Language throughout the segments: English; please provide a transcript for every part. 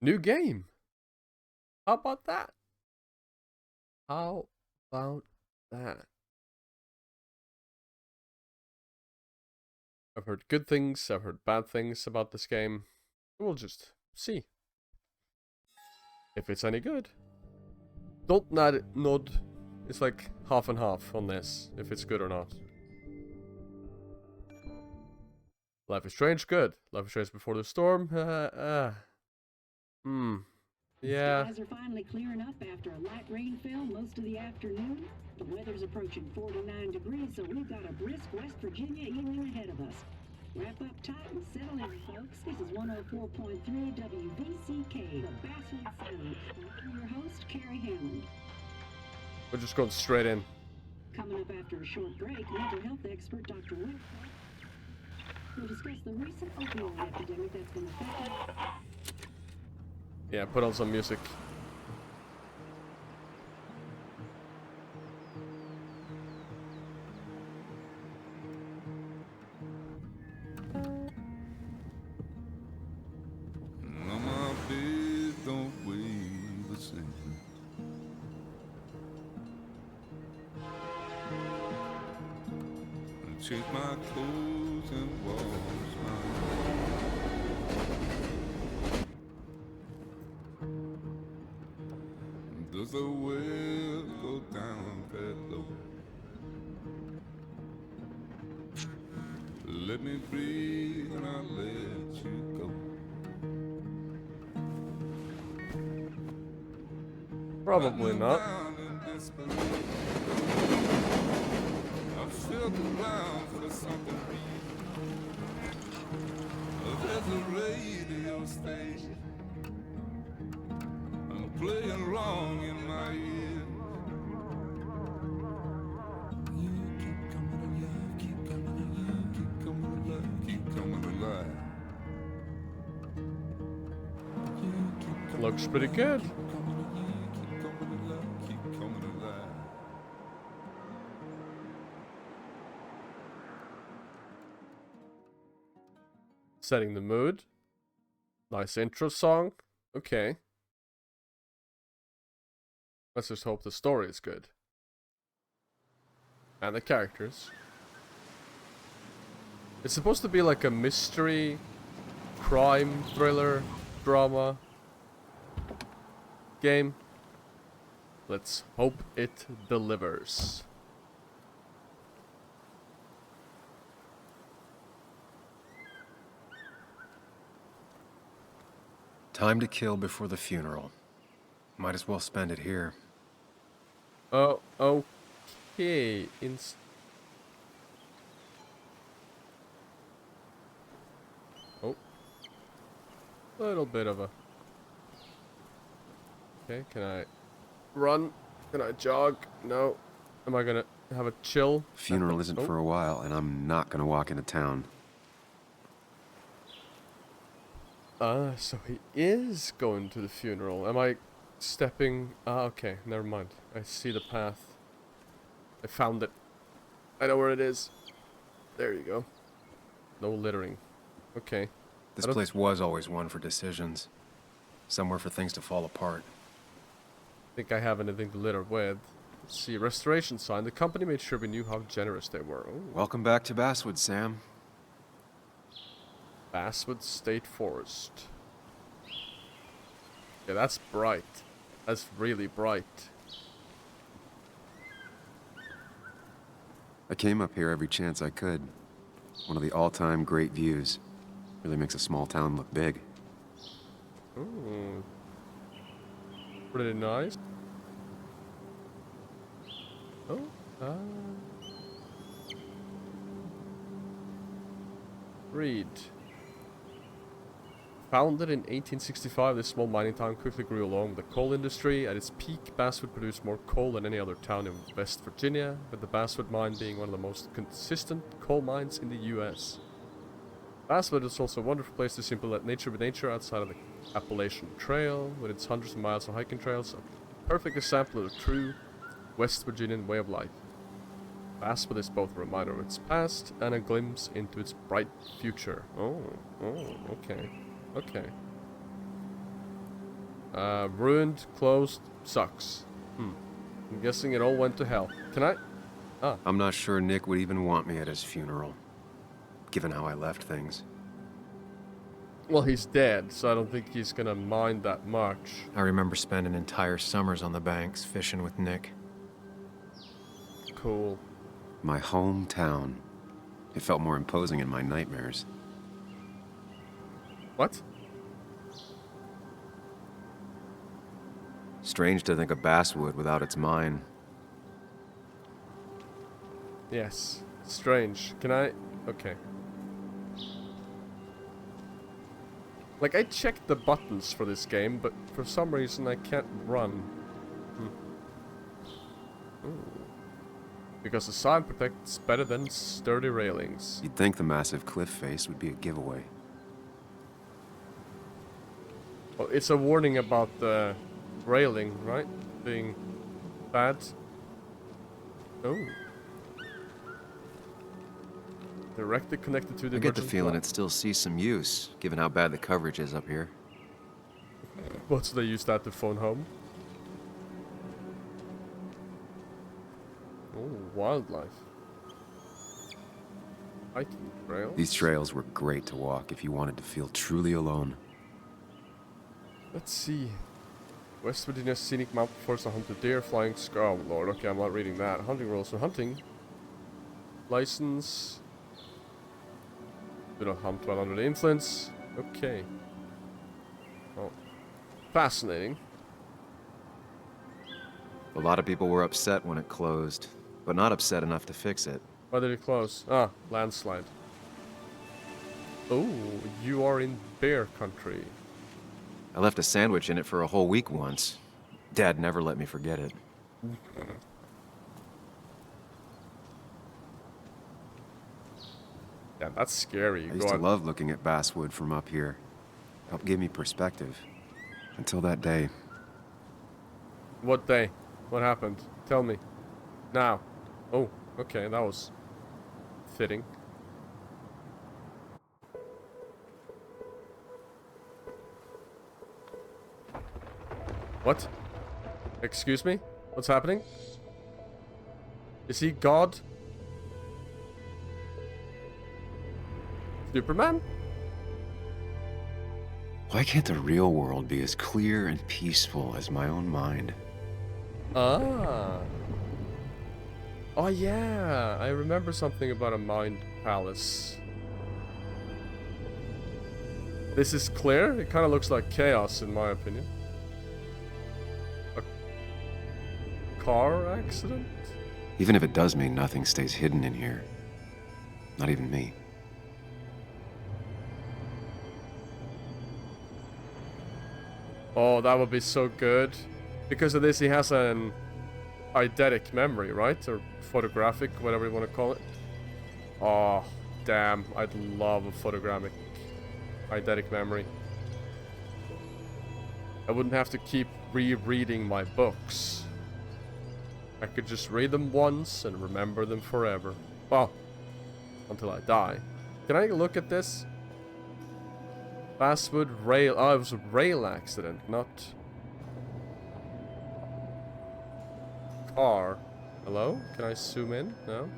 New game. How about that? How about that? I've heard good things, I've heard bad things about this game. We'll just see if it's any good. Don't nod. It's like half and half on this, if it's good or not. Life is Strange, good. Life is Strange Before the Storm, yeah. Skies are finally clearing up after a light rain fell most of the afternoon. The weather's approaching 49 degrees, so we've got a brisk West Virginia evening ahead of us. Wrap up tight and settle in, folks. This is 104.3 WVCK, the Basswood Sound. I'm your host, Carrie Hammond. We're just going straight in. Coming up after a short break, mental health expert Dr. Will will discuss the recent opioid epidemic that's been affecting. Yeah, put on some music. My bed don't weigh the same. Change my clothes and wash my hands. Does the well go down that low? Let me breathe and I'll let you go. Probably not. I felt around for something real. There's a radio station. I'm playing wrong in my ear. You keep coming alive, keep coming alive, keep coming alive, keep coming alive. You keep coming Looks pretty good. Setting the mood. Nice intro song. Okay. Let's just hope the story is good. And the characters. It's supposed to be like a mystery, crime, thriller, drama game. Let's hope it delivers. Time to kill before the funeral. Might as well spend it here. Oh, okay. Oh. Little bit of a... Okay, can I run? Can I jog? No. Am I gonna have a chill? Funeral isn't for a while, and I'm not gonna walk into town. So he is going to the funeral. Am I stepping... okay, never mind. I see the path. I found it. I know where it is. There you go. No littering. Okay. This place was always one for decisions. Somewhere for things to fall apart. Think I have anything to litter with. Let's see, restoration sign. The company made sure we knew how generous they were. Oh. Welcome back to Basswood, Sam. Basswood State Forest. Yeah, that's bright. That's really bright. I came up here every chance I could. One of the all-time great views. Really makes a small town look big. Ooh. Pretty nice. Oh, read. Founded in 1865, this small mining town quickly grew along with the coal industry. At its peak, Basswood produced more coal than any other town in West Virginia, with the Basswood mine being one of the most consistent coal mines in the US. Basswood is also a wonderful place to simply let nature be nature outside of the Appalachian Trail, with its hundreds of miles of hiking trails, a perfect example of the true West Virginian way of life. Basswood is both a reminder of its past and a glimpse into its bright future. Oh, okay. Okay. Ruined, closed, sucks. I'm guessing it all went to hell. Can I? I'm not sure Nick would even want me at his funeral, given how I left things. Well, he's dead, so I don't think he's gonna mind that much. I remember spending entire summers on the banks fishing with Nick. Cool. My hometown. It felt more imposing in my nightmares. What? Strange to think of Basswood without its mine. Yes. Strange. Can I? Okay. Like, I checked the buttons for this game, but for some reason I can't run. Ooh. Because the sign protects better than sturdy railings. You'd think the massive cliff face would be a giveaway. Well, it's a warning about the railing, right? Being bad. Oh. Directly connected to the I get the emergency feeling line. it still sees some use, given how bad the coverage is up here. What, so they use that to phone home? Oh, wildlife. Hiking trails. These trails were great to walk if you wanted to feel truly alone. Let's see. West Virginia Scenic Mountain Forest to hunt deer, flying squirrel. Oh lord, okay, I'm not reading that. Hunting rules for hunting. License. Do not hunt while under the influence. Okay. Oh. Fascinating. A lot of people were upset when it closed, but not upset enough to fix it. Why did it close? Ah, landslide. Oh, you are in bear country. I left a sandwich in it for a whole week once. Dad never let me forget it. Yeah, that's scary. I You used go to out. love looking at Basswood from up here. Helped give me perspective. Until that day. What day? What happened? Tell me. Now. Oh, okay, that was fitting. What? Excuse me? What's happening? Is he God? Superman? Why can't the real world be as clear and peaceful as my own mind? Ah. Oh yeah, I remember something about a mind palace. This is clear? It kind of looks like chaos in my opinion. A car accident? Even if it does mean nothing stays hidden in here. Not even me. Oh, that would be so good. Because of this, he has an eidetic memory, right? Or photographic, whatever you want to call it. Oh, damn. I'd love a photographic eidetic memory. I wouldn't have to keep rereading my books. I could just read them once and remember them forever. Well, until I die. Can I look at this? Basswood rail. Oh, it was a rail accident, not car. Hello? Can I zoom in? No?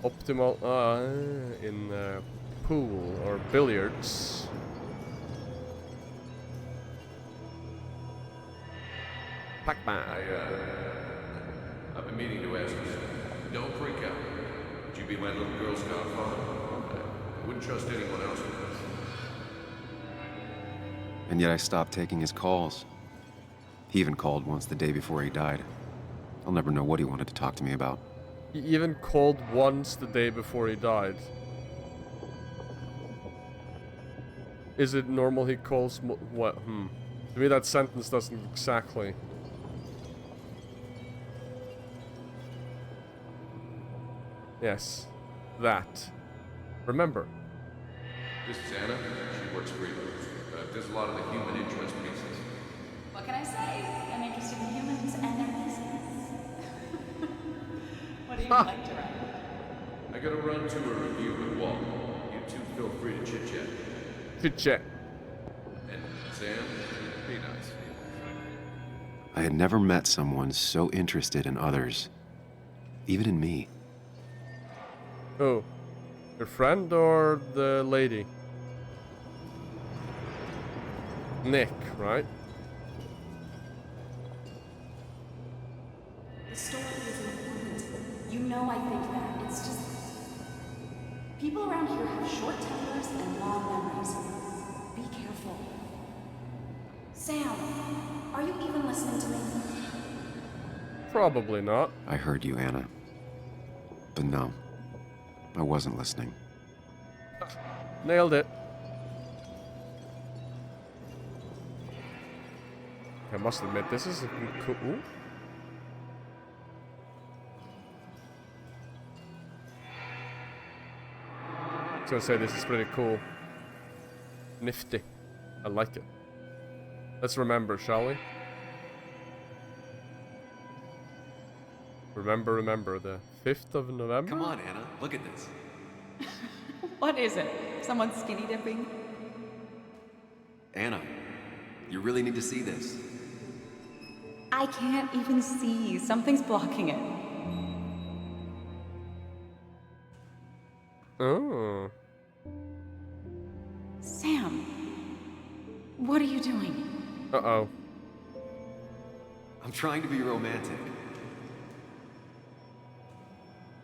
Optimal. In pool or billiards. Pac-Man. I've been meaning to ask you something. Don't freak out. Would you be my little Girl Scout father? I wouldn't trust anyone else with this. And yet I stopped taking his calls. He even called once the day before he died. I'll never know what he wanted to talk to me about. He even called once the day before he died. Is it normal he calls what? To me that sentence doesn't exactly. Yes. That. Remember. This is Anna. She works for you. Does a lot of the human interest pieces. What can I say? I'm interested in humans and their business. What do you like to write? I gotta run to a review with Walt. You two fill Chit chat. And Sam, be nice. I had never met someone so interested in others, even in me. Oh, your friend or the lady? Nick, right? The story is important. You know I think that. It's just... People around here have short tempers and long memories. Be careful. Sam, are you even listening to me? Probably not. I heard you, Anna. But no, I wasn't listening. Nailed it. I must admit, this is a cool. Ooh. I was gonna say this is pretty cool. Nifty. I like it. Let's remember, shall we? Remember, the 5th of November? Come on, Anna, look at this. What is it? Someone skinny dipping? Anna, you really need to see this. I can't even see. Something's blocking it. Oh. Sam, what are you doing? Uh-oh. I'm trying to be romantic.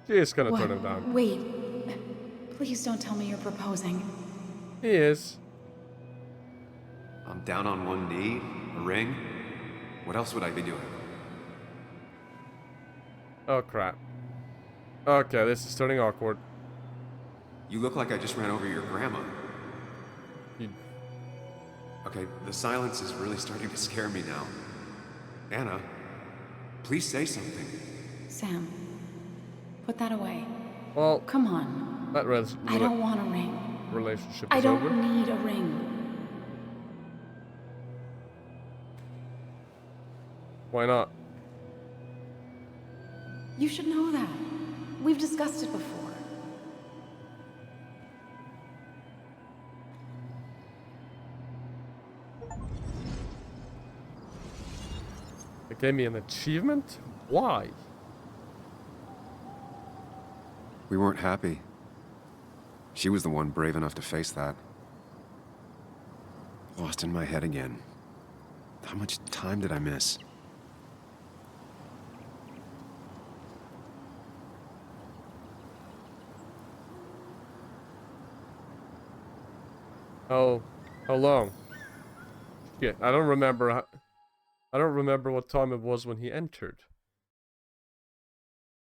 She is gonna turn him down. Wait. Please don't tell me you're proposing. He is. I'm down on one knee, a ring. What else would I be doing? Oh, crap. Okay, this is turning awkward. You look like I just ran over your grandma. You... Okay, the silence is really starting to scare me now. Anna, please say something. Sam, put that away. Well, Come on. that I don't want a ring. relationship I is don't over. need a ring. Why not? You should know that. We've discussed it before. They gave me an achievement? Why? We weren't happy. She was the one brave enough to face that. Lost in my head again. How much time did I miss? How long? Yeah, I don't remember. I don't remember what time it was when he entered.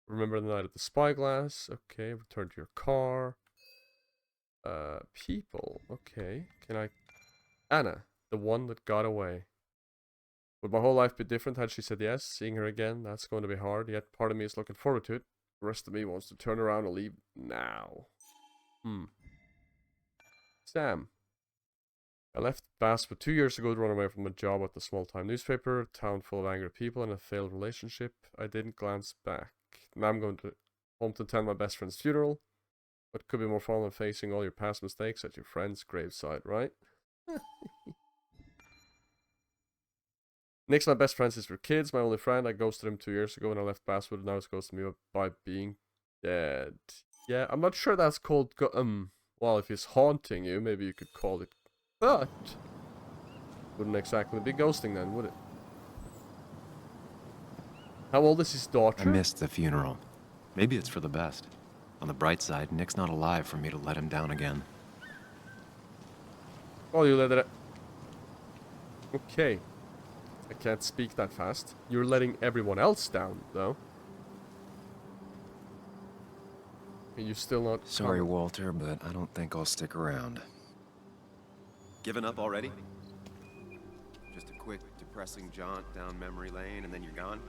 Remember the night at the spyglass. Okay, return to your car. People. Okay, can I... Anna, the one that got away. Would my whole life be different had she said yes? Seeing her again, that's going to be hard. Yet part of me is looking forward to it. The rest of me wants to turn around and leave now. Sam. I left Basswood 2 years ago to run away from a job at the small-time newspaper, a town full of angry people, and a failed relationship. I didn't glance back. Now I'm going home to attend my best friend's funeral. What could be more fun than facing all your past mistakes at your friend's graveside, right? Nick's my best friend since we're kids, my only friend. I ghosted him 2 years ago and I left Basswood, and now he's ghosted me by being dead. Yeah, I'm not sure that's called well, if he's haunting you, maybe you could call it, but wouldn't exactly be ghosting then, would it? How old is his daughter? I missed the funeral. Maybe it's for the best. On the bright side, Nick's not alive for me to let him down again. Oh, you let it... Okay. I can't speak that fast. You're letting everyone else down, though. Are you still not... Sorry, Walter, but I don't think I'll stick around. Given up already? Just a quick, depressing jaunt down memory lane and then you're gone?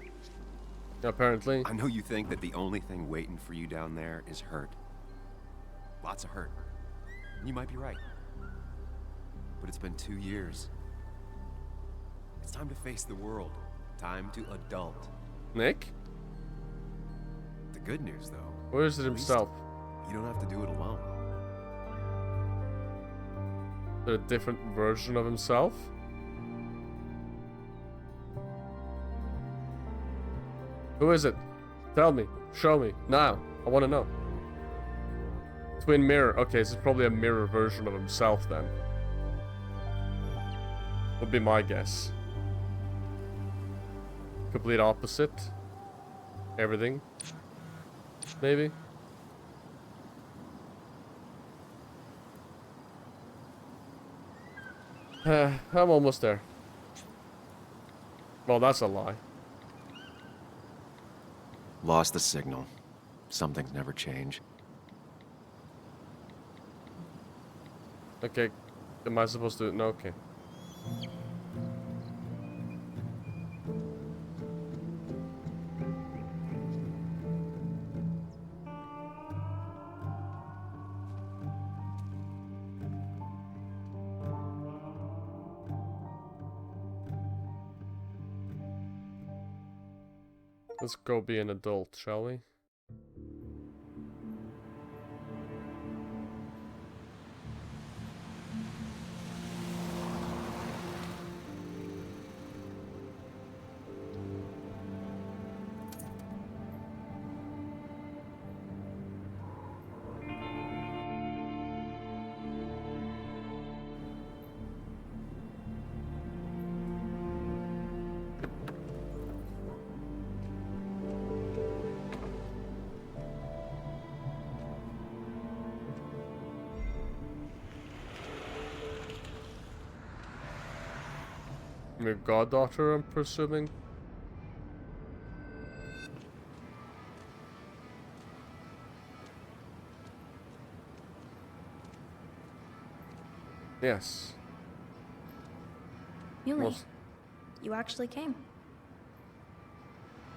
Apparently. I know you think that the only thing waiting for you down there is hurt. Lots of hurt. And you might be right. But it's been 2 years. It's time to face the world. Time to adult. Nick? The good news, though. Where is it at least himself? You don't have to do it alone. A different version of himself? Who is it? Tell me. Show me. Now. I want to know. Twin mirror. Okay, this is probably a mirror version of himself then. Would be my guess. Complete opposite. Everything. Maybe. I'm almost there. Well, that's a lie. Lost the signal. Some things never change. Okay. Am I supposed to... No, okay. Let's go be an adult, shall we? Your goddaughter, I'm presuming. Yes. Yuli, Most- you actually came.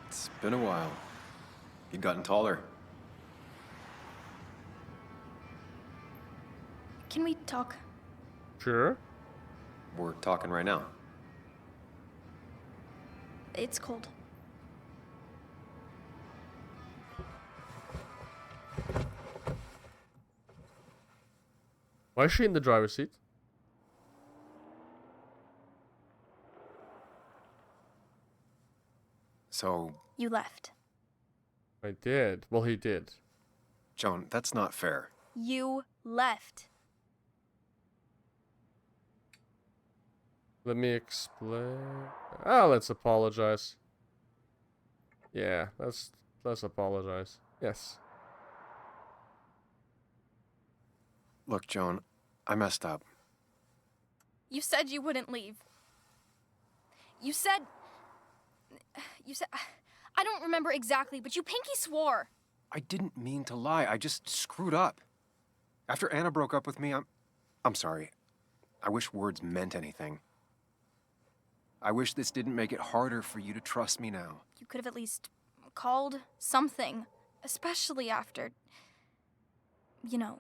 It's been a while. You've gotten taller. Can we talk? Sure. We're talking right now. It's cold. Why is she in the driver's seat? So, You left. I did. Well, he did. Joan, that's not fair. You left. Let me explain. Ah, let's apologize. Yeah, let's apologize. Yes. Look, Joan, I messed up. You said you wouldn't leave. You said... I don't remember exactly, but you pinky swore. I didn't mean to lie. I just screwed up. After Anna broke up with me, I'm sorry. I wish words meant anything. I wish this didn't make it harder for you to trust me now. You could have at least called something, especially after... You know,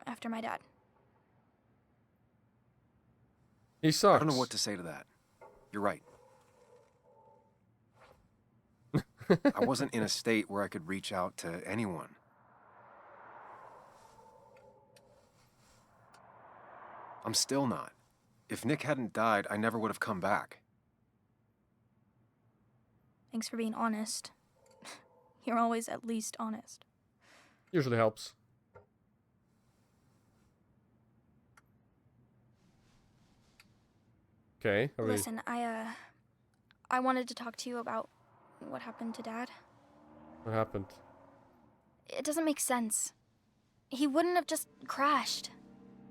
after my dad. He sucks. I don't know what to say to that. You're right. I wasn't in a state where I could reach out to anyone. I'm still not. If Nick hadn't died, I never would have come back. Thanks for being honest. You're always at least honest. Usually helps. Okay, are we... Listen, I wanted to talk to you about what happened to Dad. What happened? It doesn't make sense. He wouldn't have just crashed.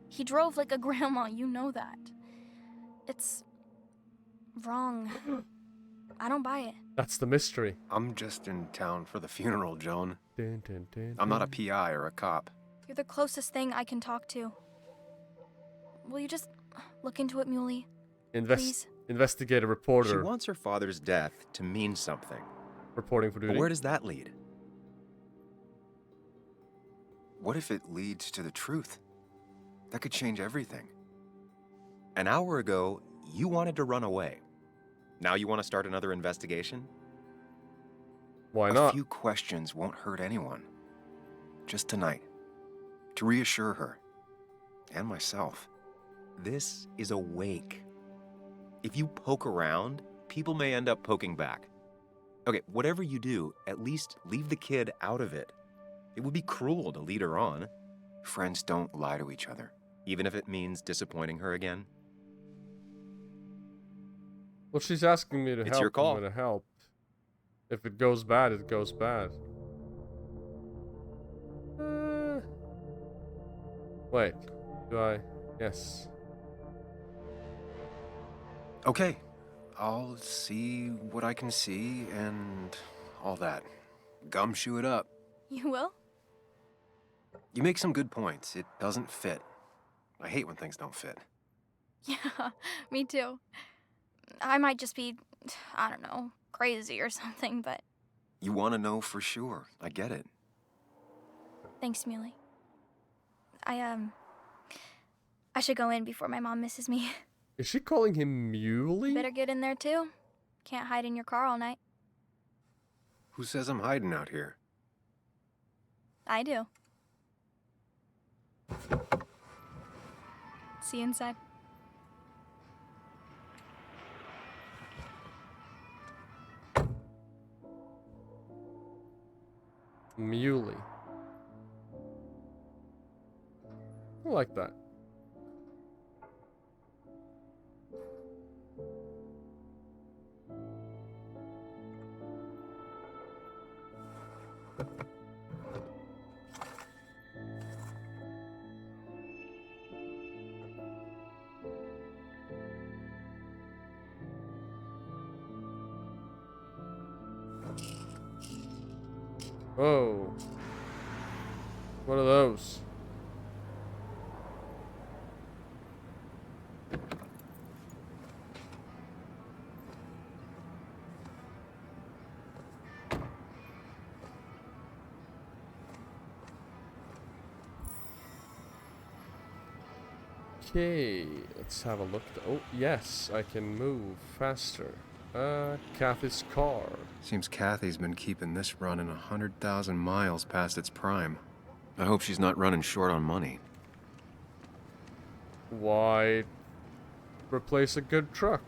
He drove like a grandma, you know that. It's wrong. I don't buy it. That's the mystery. I'm just in town for the funeral, Joan. Dun, dun, dun, I'm not a dun. PI or a cop. You're the closest thing I can talk to. Will you just look into it, Muley? Please? Investigative She reporter wants her father's death to mean something. reporting for duty. But where does that lead? What if it leads to the truth? That could change everything. An hour ago, you wanted to run away. Now you want to start another investigation? Why A not? few questions won't hurt anyone. Just tonight. To reassure her. And myself. This is a wake. If you poke around, people may end up poking back. Okay, whatever you do, at least leave the kid out of it. It would be cruel to lead her on, Friends don't lie to each other. even if it means disappointing her again. Well, she's asking me to It's help. your call. I'm gonna help. If it goes bad, it goes bad. Wait. Do I? Yes. Okay, I'll see what I can see and all that. Gumshoe it up. You will? You make some good points. It doesn't fit. I hate when things don't fit. Yeah, me too. I might just be, I don't know, crazy or something, but You want to know for sure. I get it. thanks, Muley. I should go in before my mom misses me. Is she calling him Muley? Better get in there too. Can't hide in your car all night. Who says I'm hiding out here? I do. See you inside. Muley. I like that. Oh. What are those? Okay, let's have a look. Oh, yes, I can move faster. Kathy's car. Seems Kathy's been keeping this running 100,000 miles past its prime. I hope she's not running short on money. Why replace a good truck?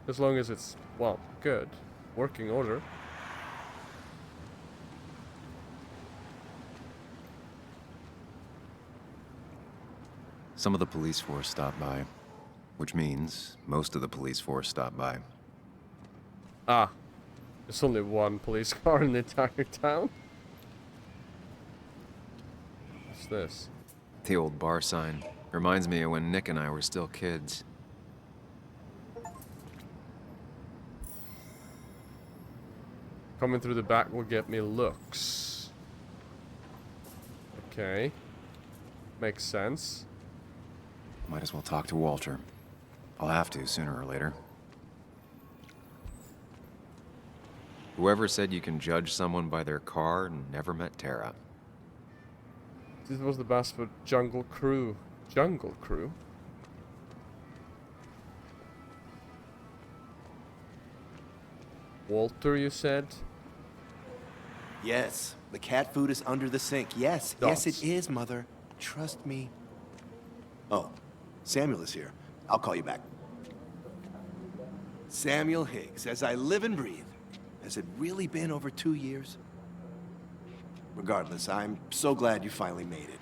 As long as it's, well, good. Working order. Some of the police force stopped by, which means most of the police force stopped by. Ah. There's only one police car in the entire town? What's this? The old bar sign reminds me of when Nick and I were still kids. Coming through the back will get me looks. Okay. Makes sense. Might as well talk to Walter. I'll have to sooner or later. Whoever said you can judge someone by their car never met Tara. This was the best for Jungle Crew. Jungle Crew? Walter, you said? Yes, the cat food is under the sink. Yes, yes Dots. it is, Mother. Trust me. Oh, Samuel is here. I'll call you back. Samuel Higgs, as I live and breathe. Has it really been over 2 years? Regardless, I'm so glad you finally made it.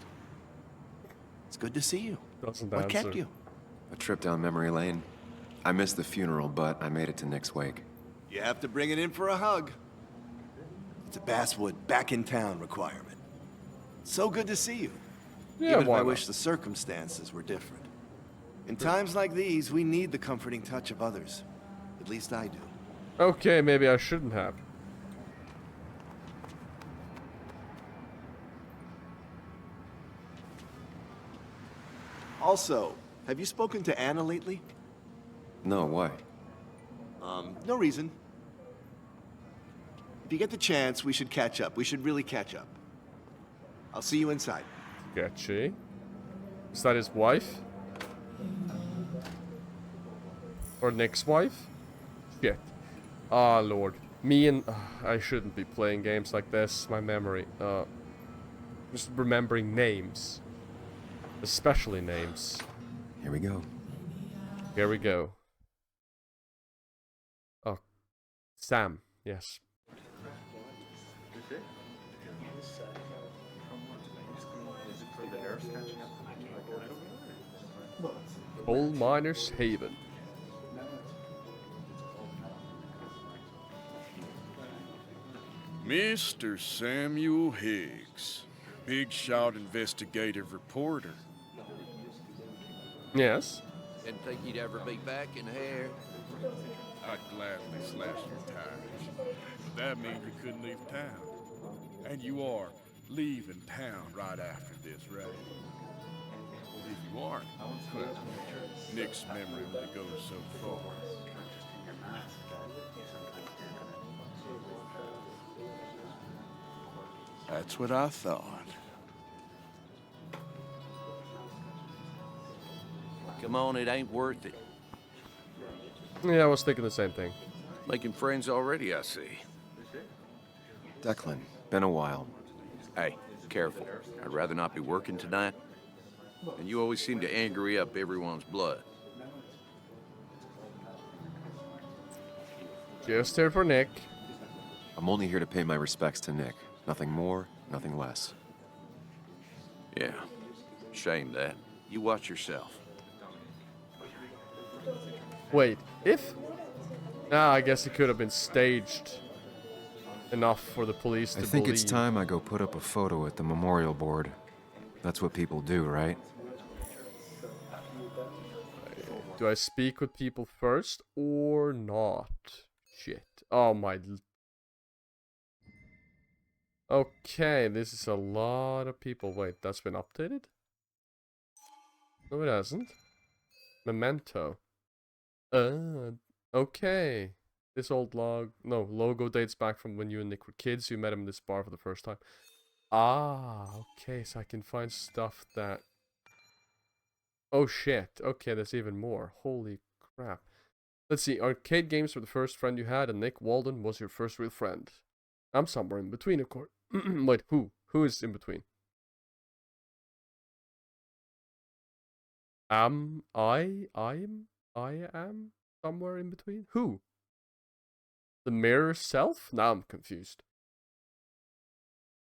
It's good to see you. Doesn't What answer. kept you? A trip down memory lane. I missed the funeral, but I made it to Nick's wake. You have to bring it in for a hug. It's a Basswood back in town requirement. So good to see you. Yeah, Even if why I not? wish the circumstances were different. In times like these, we need the comforting touch of others. At least I do. Okay, maybe I shouldn't have. Also, have you spoken to Anna lately? No, why? No reason. If you get the chance, we should catch up. We should really catch up. I'll see you inside. Sketchy. Is that his wife? Or Nick's wife? Shit. Ah, Lord. Me and... I shouldn't be playing games like this. My memory. Just remembering names. Especially names. Here we go. Here we go. Oh, Sam. Yes. Coal Miners Haven. Mr. Samuel Higgs, big shot investigative reporter. Yes. Didn't think you'd ever be back in here. I'd gladly slash your tires, but that means you couldn't leave town. And you are leaving town right after this, right? If you aren't, well, Nick's memory only goes so far. That's what I thought. Come on, it ain't worth it. Yeah, I was thinking the same thing. Making friends already, I see. Declan, been a while. Hey, careful. I'd rather not be working tonight. And you always seem to angry up everyone's blood. Just here for Nick. I'm only here to pay my respects to Nick. Nothing more, nothing less. Yeah, shame that. You watch yourself. Wait, if... Ah, I guess it could have been staged enough for the police to I think believe. it's time I go put up a photo at the memorial board. That's what people do, right? Do I speak with people first or not? Shit. Oh my... Okay, this is a lot of people. Wait, that's been updated? No, it hasn't. Memento. Okay. This old logo dates back from when you and Nick were kids. You met him in this bar for the first time. Ah, okay, so I can find stuff that... Oh shit, okay, there's even more. Holy crap. Let's see, arcade games were the first friend you had, and Nick Walden was your first real friend. I'm somewhere in between, of course. Wait, who? Who is in between? I am somewhere in between? Who? The mirror self? Now I'm confused.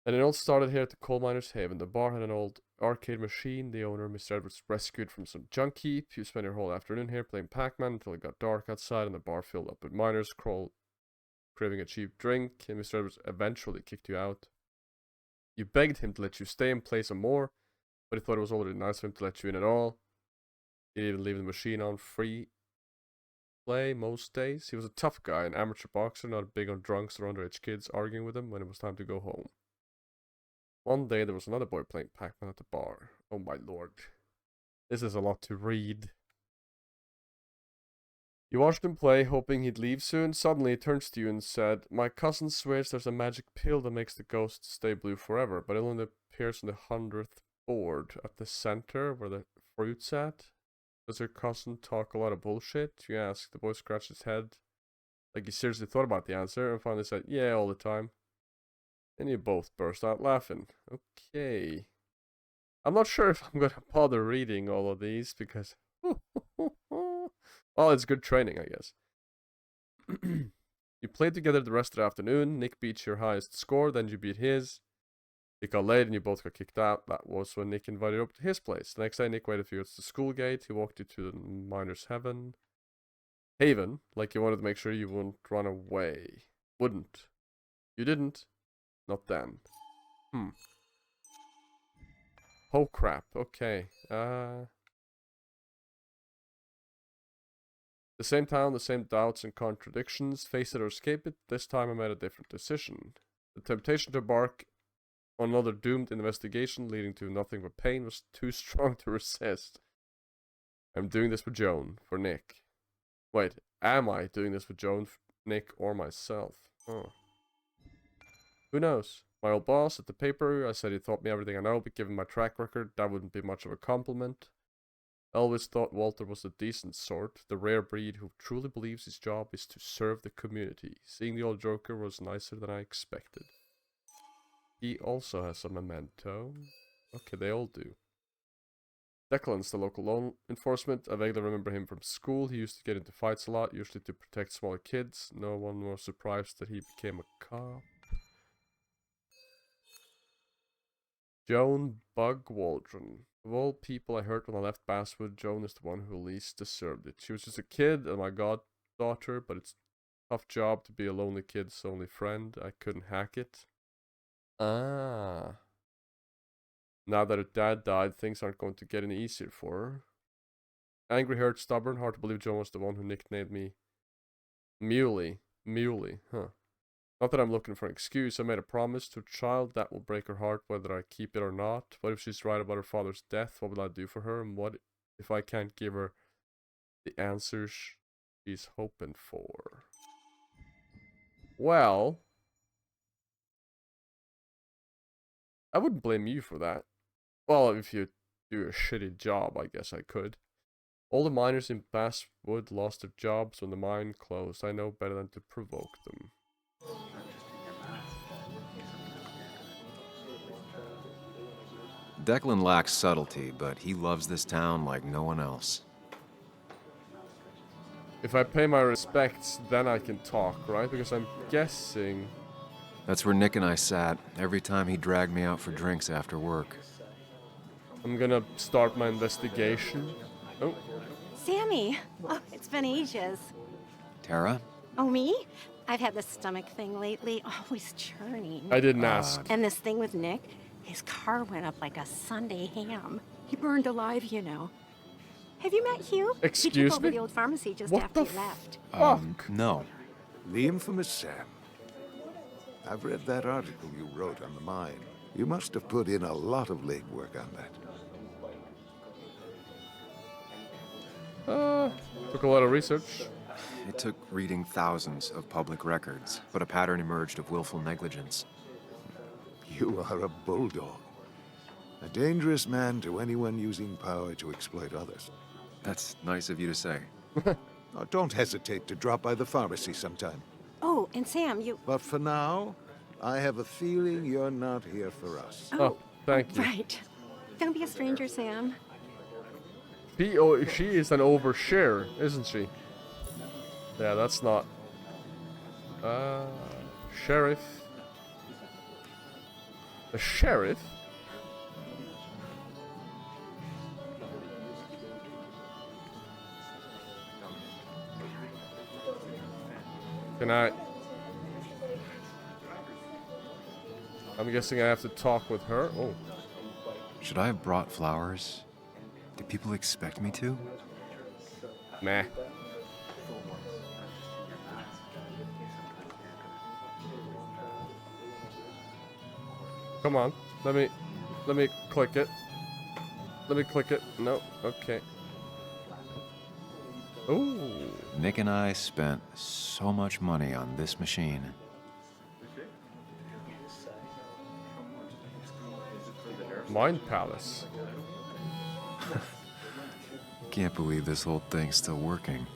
And it all started here at the Coal Miners Haven. The bar had an old arcade machine. The owner, Mr. Edwards, rescued from some junk heap. You spent your whole afternoon here playing Pac-Man until it got dark outside and the bar filled up with miners craving a cheap drink, and Mr. Edwards eventually kicked you out. You begged him to let you stay and play some more, but he thought it was already nice of him to let you in at all. He didn't even leave the machine on free play most days. He was a tough guy, an amateur boxer, not big on drunks or underage kids arguing with him when it was time to go home. One day there was another boy playing Pac-Man at the bar. Oh my lord. This is a lot to read. You watched him play, hoping he'd leave soon. Suddenly he turns to you and said, "My cousin swears there's a magic pill that makes the ghosts stay blue forever, but it only appears on the 100th board at the center where the fruit's at. Does your cousin talk a lot of bullshit?" You asked. The boy scratched his head, like he seriously thought about the answer, and finally said, "Yeah, all the time." And you both burst out laughing. Okay. I'm not sure if I'm going to bother reading all of these, because... well, it's good training, I guess. You played together the rest of the afternoon. Nick beat your highest score, then you beat his. It got late and you both got kicked out. That was when Nick invited you up to his place. The next day, Nick waited for you at the school gate. He walked you to the Miners' Haven, like you wanted to make sure you wouldn't run away. Wouldn't. You didn't. Not then. Oh crap, okay. The same town, the same doubts and contradictions. Face it or escape it. This time I made a different decision. The temptation to embark on another doomed investigation leading to nothing but pain was too strong to resist. I'm doing this for Joan, for Nick. Wait, am I doing this for Joan, Nick, or myself? Oh. Who knows? My old boss at the paper, I said he taught me everything I know, but given my track record, that wouldn't be much of a compliment. I always thought Walter was a decent sort, the rare breed who truly believes his job is to serve the community. Seeing the old joker was nicer than I expected. He also has a memento. Okay, they all do. Declan's the local law enforcement. I vaguely remember him from school. He used to get into fights a lot, usually to protect smaller kids. No one was surprised that he became a cop. Joan Bugwaldron. Of all people I heard when I left Basswood, Joan is the one who least deserved it. She was just a kid and my goddaughter, but it's a tough job to be a lonely kid's only friend. I couldn't hack it. Ah. Now that her dad died, things aren't going to get any easier for her. Angry, hurt, stubborn. Hard to believe Joan was the one who nicknamed me Muley. Muley, huh. Not that I'm looking for an excuse. I made a promise to a child that will break her heart whether I keep it or not. What if she's right about her father's death? What will I do for her? And what if I can't give her the answers she's hoping for? Well, I wouldn't blame you for that. Well, if you do a shitty job, I guess I could. All the miners in Basswood lost their jobs when the mine closed. I know better than to provoke them. Declan lacks subtlety, but he loves this town like no one else. If I pay my respects, then I can talk, right? Because I'm guessing... That's where Nick and I sat every time he dragged me out for drinks after work. I'm gonna start my investigation. Oh. Sammy! Oh, it's been ages. Tara? Oh, me? I've had this stomach thing lately, always churning. I didn't ask. And this thing with Nick, his car went up like a Sunday ham. He burned alive, you know. Have you met Hugh? Excuse he took over me? the old pharmacy just What after the you left. No. The infamous Sam. I've read that article you wrote on the mine. You must have put in a lot of legwork on that. Took a lot of research. It took reading thousands of public records, but a pattern emerged of willful negligence. You are a bulldog. A dangerous man to anyone using power to exploit others. That's nice of you to say. Oh, don't hesitate to drop by the pharmacy sometime. Oh, and Sam, you... But for now, I have a feeling you're not here for us. Oh, thank you. Right. Don't be a stranger, Sam. She is an overshare, isn't she? Yeah, that's not... Sheriff. The sheriff? Can I... I'm guessing I have to talk with her? Oh. Should I have brought flowers? Do people expect me to? Meh. Come on. Let me click it. Let me click it. No. Okay. Ooh. Nick and I spent so much money on this machine. Mind Palace. Can't believe this whole thing's still working.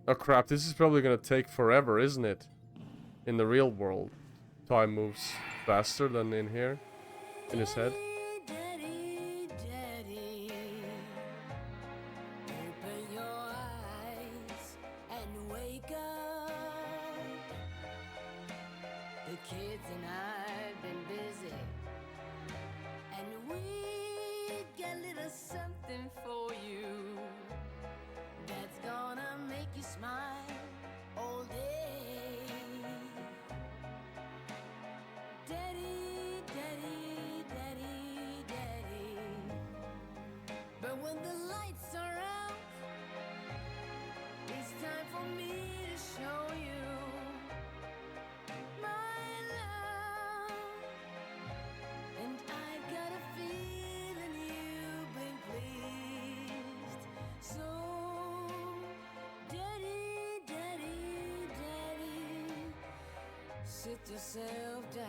Oh crap, this is probably gonna take forever, isn't it? In the real world. Time moves faster than in here. In his head. Sit yourself down.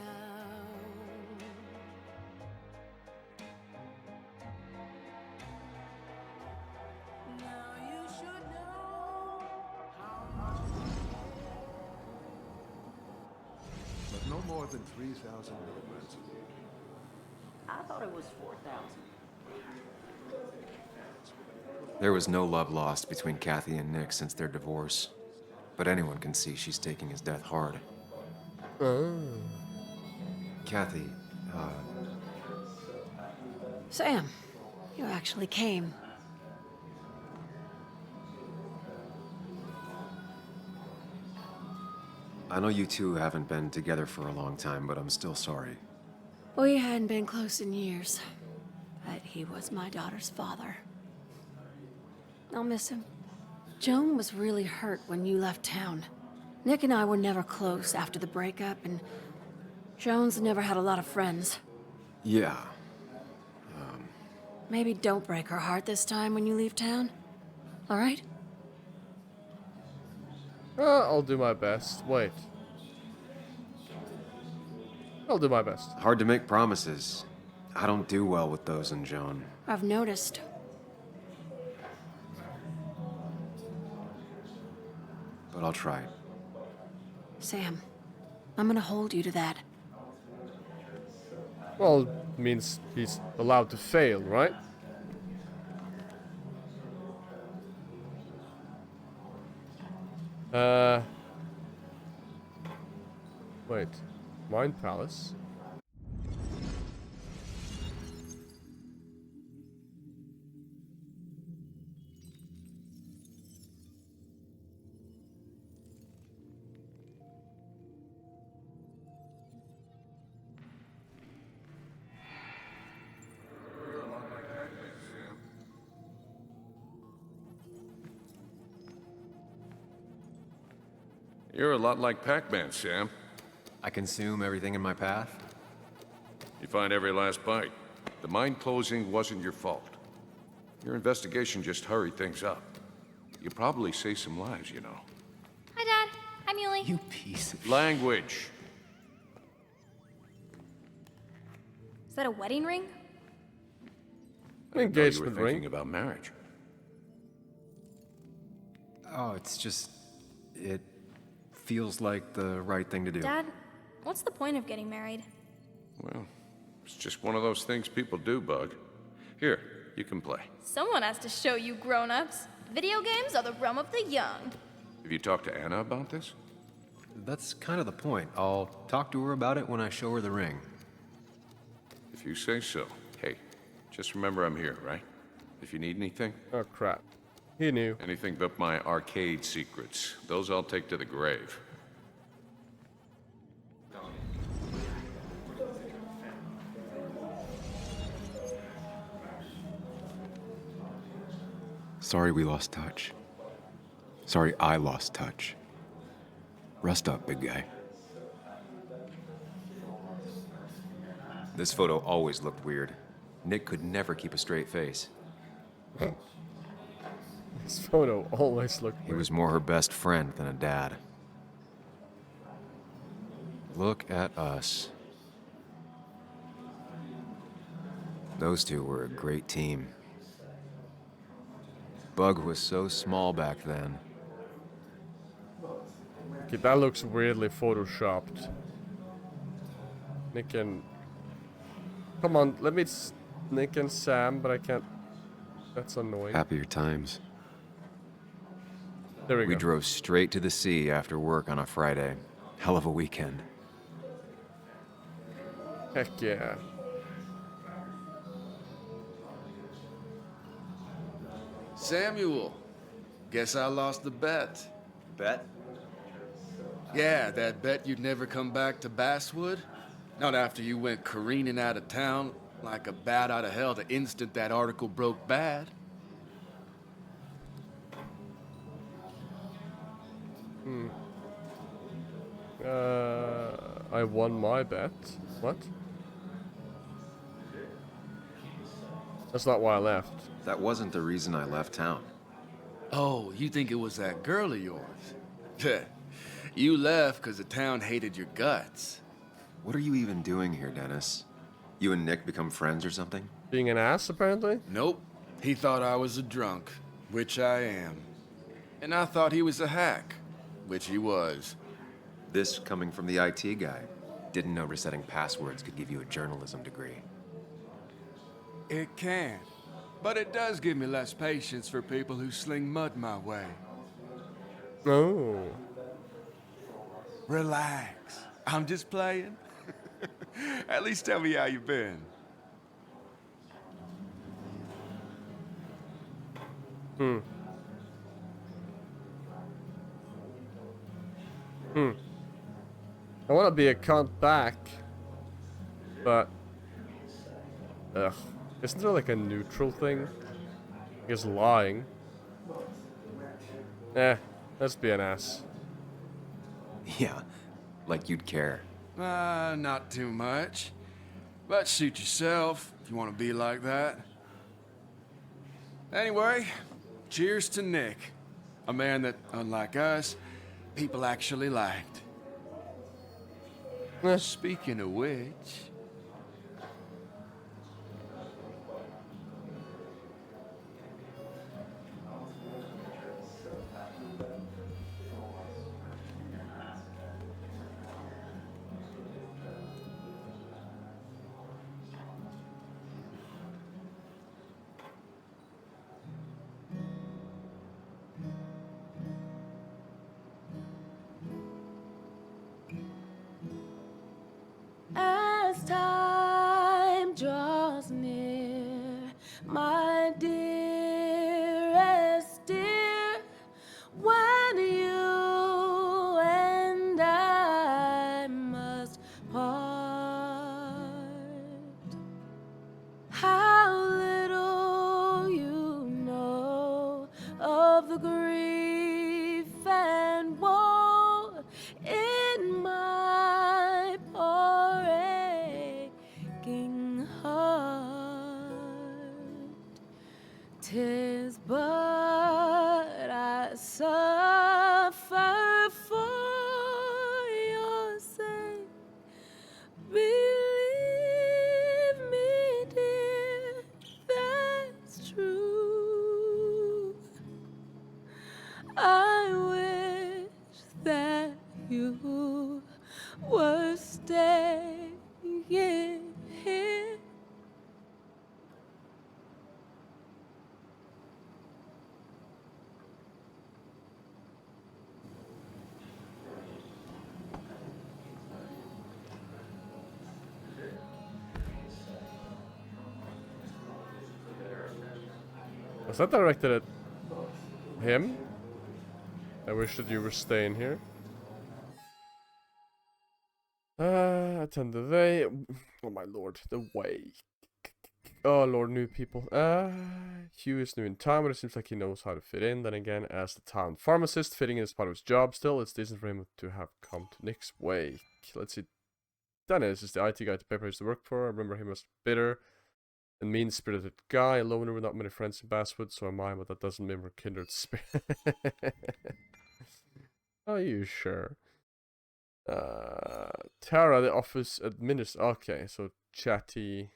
more than 3,000 milligrams a week. I thought it was 4,000. There was no love lost between Kathy and Nick since their divorce. But anyone can see she's taking his death hard. Oh. Kathy, Sam, you actually came. I know you two haven't been together for a long time, but I'm still sorry. We hadn't been close in years, but he was my daughter's father. I'll miss him. Joan was really hurt when you left town. Nick and I were never close after the breakup, and Joan's never had a lot of friends. Yeah. Maybe don't break her heart this time when you leave town. All right? I'll do my best. Wait. I'll do my best. Hard to make promises. I don't do well with those in Joan. I've noticed. But I'll try. Sam, I'm gonna hold you to that. Well, it means he's allowed to fail, right? Wait. Mind Palace? You're a lot like Pac-Man, Sam. I consume everything in my path? You find every last bite. The mine closing wasn't your fault. Your investigation just hurried things up. You probably saved some lives, you know. Hi, Dad. Hi, Muley. You piece of... Language. Is that a wedding ring? I didn't know you were thinking about marriage. Oh, it's just... It feels like the right thing to do. Dad, what's the point of getting married? Well, it's just one of those things people do, Bug. Here, you can play. Someone has to show you grown-ups. Video games are the realm of the young. Have you talked to Anna about this? That's kind of the point. I'll talk to her about it when I show her the ring. If you say so. Hey, just remember I'm here, right? If you need anything. Oh, crap. He knew. Anything but my arcade secrets. Those I'll take to the grave. Sorry we lost touch. Sorry I lost touch. Rest up, big guy. This photo always looked weird. Nick could never keep a straight face. This photo always looked weird. He was more her best friend than a dad. Look at us. Those two were a great team. Bug was so small back then. Okay, that looks weirdly photoshopped. Nick and... Come on, let me... Nick and Sam, but I can't... That's annoying. Happier times. There we go. We drove straight to the sea after work on a Friday. Hell of a weekend. Heck yeah. Samuel, guess I lost the bet. Bet? Yeah, that bet you'd never come back to Basswood? Not after you went careening out of town like a bat out of hell the instant that article broke bad. I won my bet. What? That's not why I left. That wasn't the reason I left town. Oh, you think it was that girl of yours? You left because the town hated your guts. What are you even doing here, Dennis? You and Nick become friends or something? Being an ass, apparently? Nope. He thought I was a drunk, which I am. And I thought he was a hack, which he was. This coming from the IT guy. Didn't know resetting passwords could give you a journalism degree. It can, but it does give me less patience for people who sling mud my way. Oh. Relax. I'm just playing. At least tell me how you been. I want to be a cunt back, but ugh, isn't there like a neutral thing? I guess lying. Let's be an ass. Yeah, like you'd care. Not too much. But suit yourself if you want to be like that. Anyway, cheers to Nick. A man that, unlike us, people actually liked. Speaking of which... As time draws near, my dearest dear, when you and I must part, how little you know of the grief and woe in my poor aching heart. 'Tis but I suffer for your sake. Believe me, dear, that's true. I wish that you were staying here. Was that directed at him? I wish that you were staying here. Attend the way. Oh my lord, the way. Oh lord, new people. Hugh is new in town, but it seems like he knows how to fit in. Then again, as the town pharmacist, fitting in is part of his job still. It's decent for him to have come to Nick's wake. Let's see. Dennis is the IT guy the paper used to work for. I remember him as bitter and mean-spirited guy. A loner with not many friends in Basswood, so am I, but that doesn't mean we're kindred spirit. Are you sure? Tara, the office administrator. Okay, so chatty.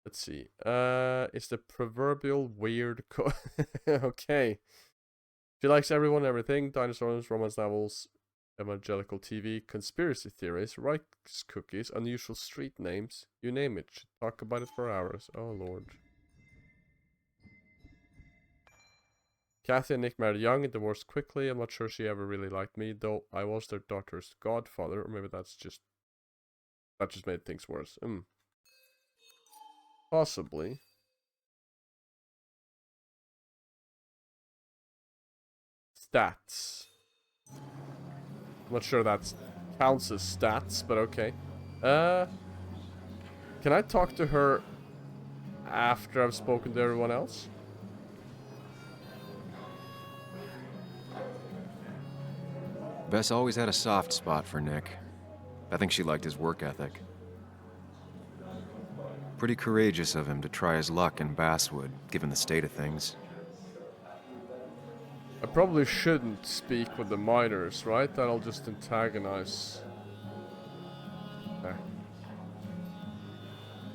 Let's see. It's the proverbial weird okay. She likes everyone and everything. Dinosaurs, romance novels, evangelical TV, conspiracy theories, rice cookies, unusual street names. You name it. She'd talk about it for hours. Oh lord. Kathy and Nick married young and divorced quickly. I'm not sure she ever really liked me, though I was their daughter's godfather. Or maybe that just made things worse. Possibly. Stats. I'm not sure that counts as stats, but okay. Can I talk to her after I've spoken to everyone else? Bess always had a soft spot for Nick. I think she liked his work ethic. Pretty courageous of him to try his luck in Basswood, given the state of things. I probably shouldn't speak with the miners, right? That'll just antagonize.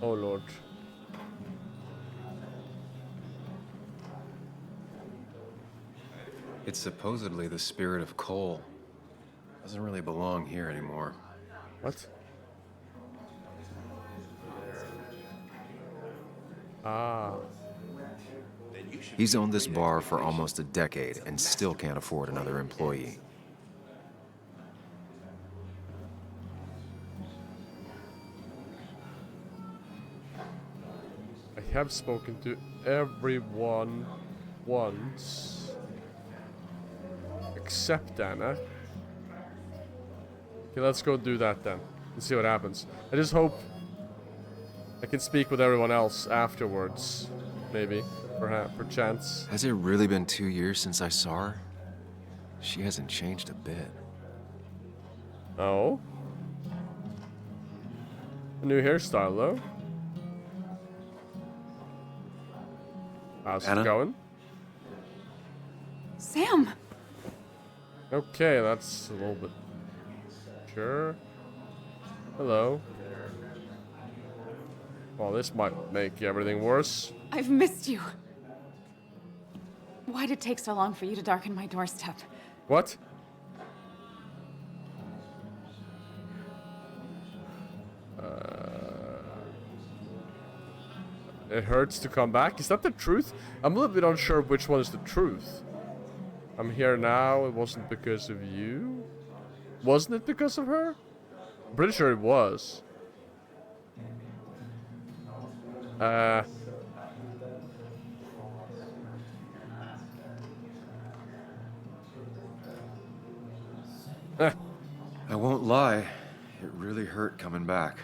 Oh lord. It's supposedly the spirit of coal. Doesn't really belong here anymore. What? Ah. He's owned this bar for almost a decade and still can't afford another employee. I have spoken to everyone once. Except Anna. Okay, let's go do that then. And see what happens. I just hope I can speak with everyone else afterwards. Maybe. Perchance. Has it really been 2 years since I saw her? She hasn't changed a bit. Oh? A new hairstyle, though. How's Anna? it going? Sam! Okay, that's a little bit... Sure. Hello. Well, this might make everything worse. I've missed you. Why'd it take so long for you to darken my doorstep? What? It hurts to come back? Is that the truth? I'm a little bit unsure which one is the truth. I'm here now, it wasn't because of you? Wasn't it because of her? I'm pretty sure it was. I won't lie, it really hurt coming back.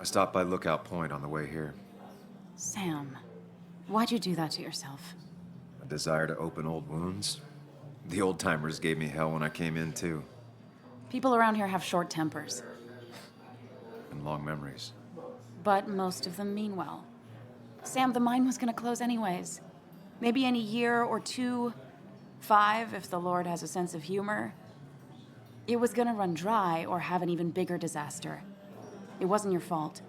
I stopped by Lookout Point on the way here. Sam, why'd you do that to yourself? A desire to open old wounds. The old-timers gave me hell when I came in, too. People around here have short tempers, And long memories. but most of them mean well. Sam, the mine was gonna close anyways. Maybe in a year or 2, 5, if the Lord has a sense of humor. It was gonna run dry or have an even bigger disaster. It wasn't your fault.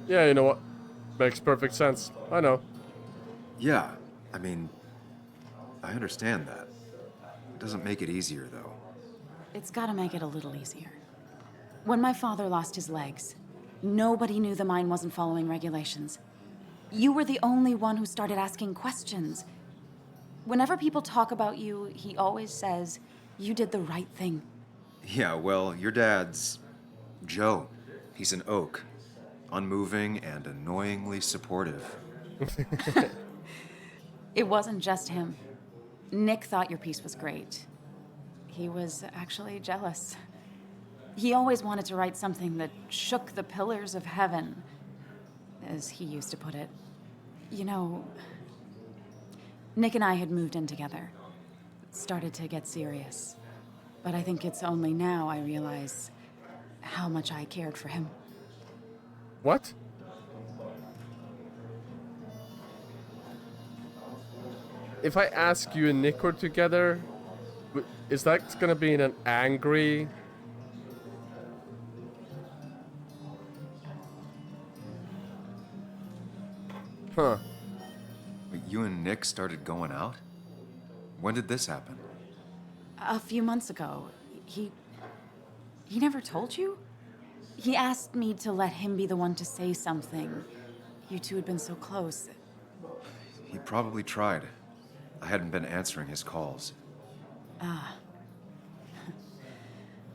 Yeah, you know what? Makes perfect sense. I know. Yeah, I mean, I understand that. It doesn't make it easier, though. It's gotta make it a little easier. When my father lost his legs, nobody knew the mine wasn't following regulations. You were the only one who started asking questions. Whenever people talk about you, he always says, you did the right thing. Yeah, well, your dad's Joe. He's an oak. Unmoving and annoyingly supportive. It wasn't just him. Nick thought your piece was great. He was actually jealous. He always wanted to write something that shook the pillars of heaven, as he used to put it. You know, Nick and I had moved in together. It started to get serious. But I think it's only now I realize how much I cared for him. What? If I ask you and Nick are together, is that gonna be in an angry... Huh. Wait, you and Nick started going out? When did this happen? A few months ago. He never told you? He asked me to let him be the one to say something. You two had been so close. He probably tried. I hadn't been answering his calls. Ah.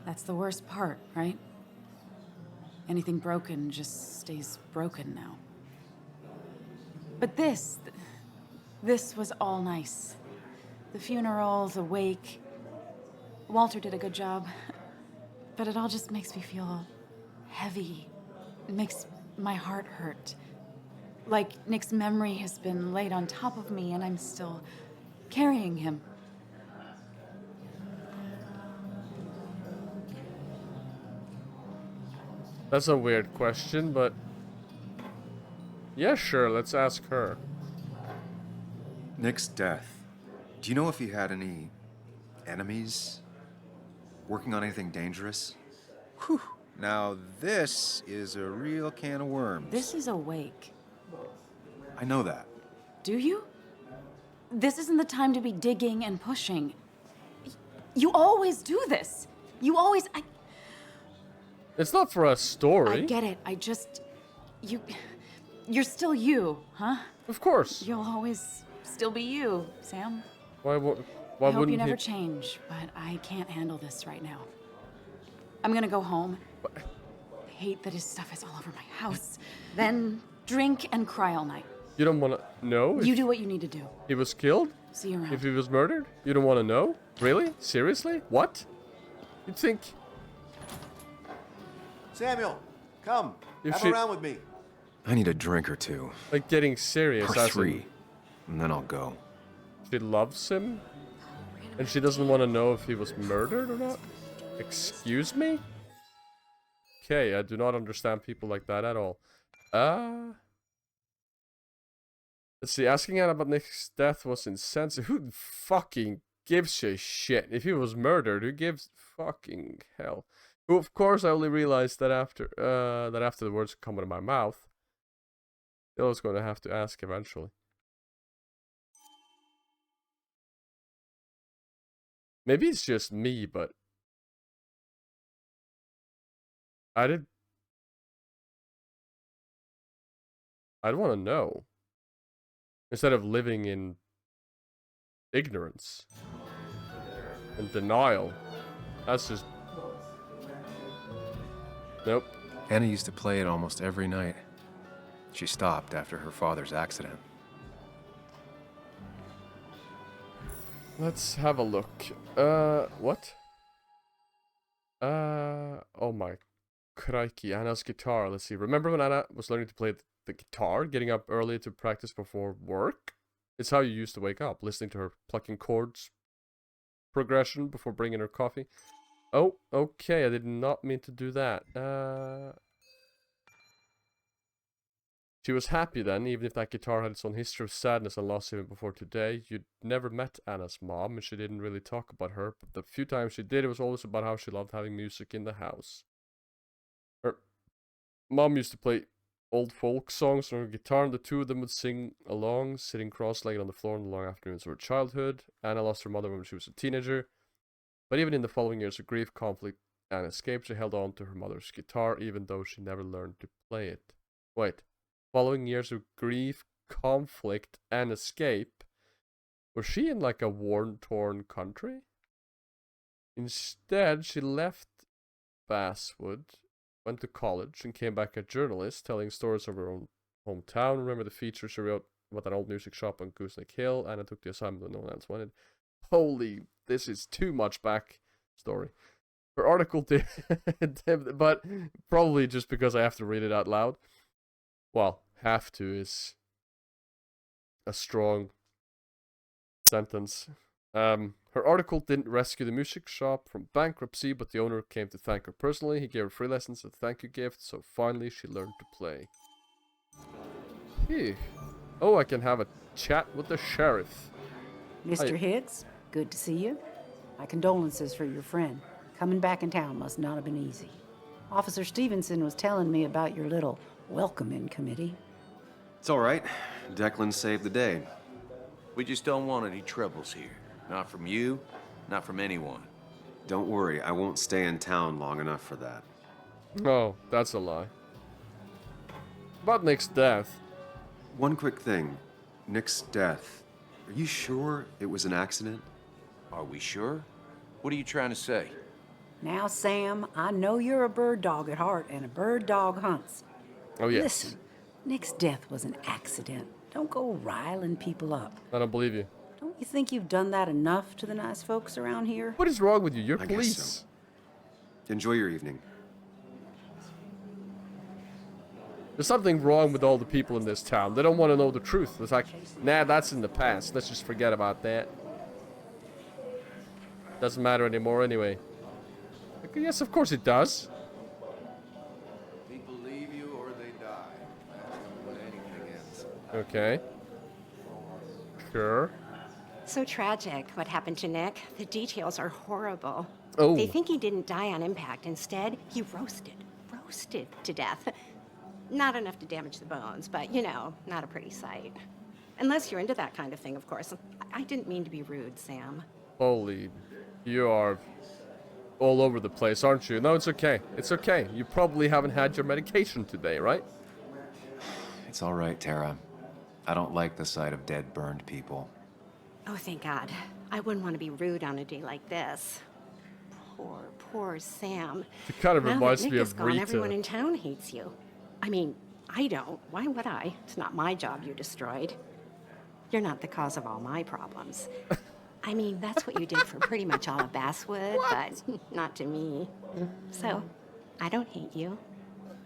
That's the worst part, right? Anything broken just stays broken now. But this was all nice. The funeral, the wake. Walter did a good job. But it all just makes me feel heavy. It makes my heart hurt. Like Nick's memory has been laid on top of me and I'm still carrying him. That's a weird question, but... Yeah, sure, let's ask her. Nick's death. Do you know if he had any enemies? Working on anything dangerous? Whew. Now this is a real can of worms. This is a wake. I know that. Do you? This isn't the time to be digging and pushing. You always do this. You always... It's not for a story. I get it. I just... You're still you, huh? Of course. You'll always still be you, Sam. Why I hope wouldn't you never he... change, but I can't handle this right now. I'm gonna go home. I hate that his stuff is all over my house. Then drink and cry all night. You don't want to know? You do what you need to do. He was killed? See you around. If he was murdered? You don't want to know? Really? Seriously? What? You'd think... Samuel, come. If Have she- around with me. I need a drink or two. Like getting serious. Or as in 3. And then I'll go. She loves him? And she doesn't want to know if he was murdered or not? Excuse me? Okay, I do not understand people like that at all. Let's see, asking Anna about Nick's death was insensitive. Who fucking gives a shit? If he was murdered, who gives fucking hell? Who, of course, I only realized that after the words come out of my mouth. I was going to have to ask eventually. Maybe it's just me, but I'd want to know. Instead of living in ignorance and denial. That's just... Nope. Anna used to play it almost every night. She stopped after her father's accident. Let's have a look. What? Oh my crikey, Anna's guitar. Let's see. Remember when Anna was learning to play the guitar, getting up early to practice before work? It's how you used to wake up, listening to her plucking chords progression before bringing her coffee. Oh, okay, I did not mean to do that. She was happy then, even if that guitar had its own history of sadness and loss even before today. You'd never met Anna's mom, and she didn't really talk about her, but the few times she did, it was always about how she loved having music in the house. Her mom used to play old folk songs on her guitar, and the two of them would sing along, sitting cross-legged on the floor in the long afternoons of her childhood. Anna lost her mother when she was a teenager, but even in the following years of grief, conflict, and escape, she held on to her mother's guitar, even though she never learned to play it. Wait. Following years of grief, conflict, and escape, was she in like a war-torn country? Instead, she left Basswood, went to college, and came back a journalist, telling stories of her own hometown. Remember the feature she wrote about an old music shop on Gooseneck Hill? Anna took the assignment that no one else wanted. Holy, this is too much backstory. Her article did, but probably just because I have to read it out loud. Well, have to is a strong sentence. Her article didn't rescue the music shop from bankruptcy, but the owner came to thank her personally. He gave her free lessons as a thank you gift, so finally she learned to play. Phew. Oh, I can have a chat with the sheriff. Mr. Hicks, good to see you. My condolences for your friend. Coming back in town must not have been easy. Officer Stevenson was telling me about your little welcoming committee. It's all right. Declan saved the day. We just don't want any troubles here. Not from you, not from anyone. Don't worry, I won't stay in town long enough for that. Oh, that's a lie. About Nick's death. One quick thing. Nick's death. Are you sure it was an accident? Are we sure? What are you trying to say? Now, Sam, I know you're a bird dog at heart, and a bird dog hunts. Oh, yes. Listen, Nick's death was an accident. Don't go riling people up. I don't believe you. Don't you think you've done that enough to the nice folks around here? What is wrong with you? You're I guess police. so. Enjoy your evening. There's something wrong with all the people in this town. They don't want to know the truth. It's like, nah, that's in the past. Let's just forget about that. Doesn't matter anymore anyway. Like, yes, of course it does. People leave you or they die. That's when anything ends. Okay. Sure. So tragic, what happened to Nick. The details are horrible. Oh. They think he didn't die on impact. Instead, he roasted to death. Not enough to damage the bones, but, you know, not a pretty sight. Unless you're into that kind of thing, of course. I didn't mean to be rude, Sam. Holy, you are all over the place, aren't you? No, it's okay. It's okay. You probably haven't had your medication today, right? It's all right, Tara. I don't like the sight of dead, burned people. Oh, thank God. I wouldn't want to be rude on a day like this. Poor Sam. It kind of Now reminds that Nick me is of gone, Rita. everyone in town hates you. I mean, I don't. Why would I? It's not my job you destroyed. You're not the cause of all my problems. I mean, that's what you did for pretty much all of Basswood, but not to me. So, I don't hate you.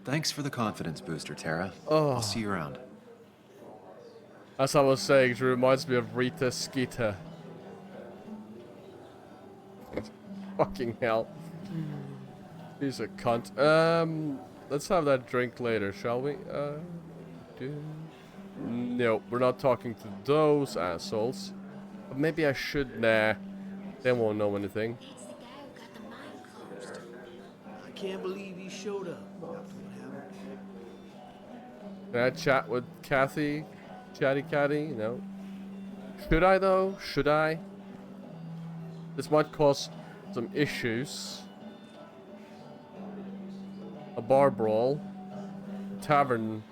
Thanks for the confidence booster, Tara. Oh. I'll see you around. As I was saying, it reminds me of Rita Skeeter. Fucking hell. He's a cunt. Let's have that drink later, shall we? No, we're not talking to those assholes. But maybe I should. Nah, they won't know anything. I can't believe he showed up. Can I chat with Kathy? Chatty Catty? No. Should I though? Should I? This might cause some issues. A bar brawl. Tavern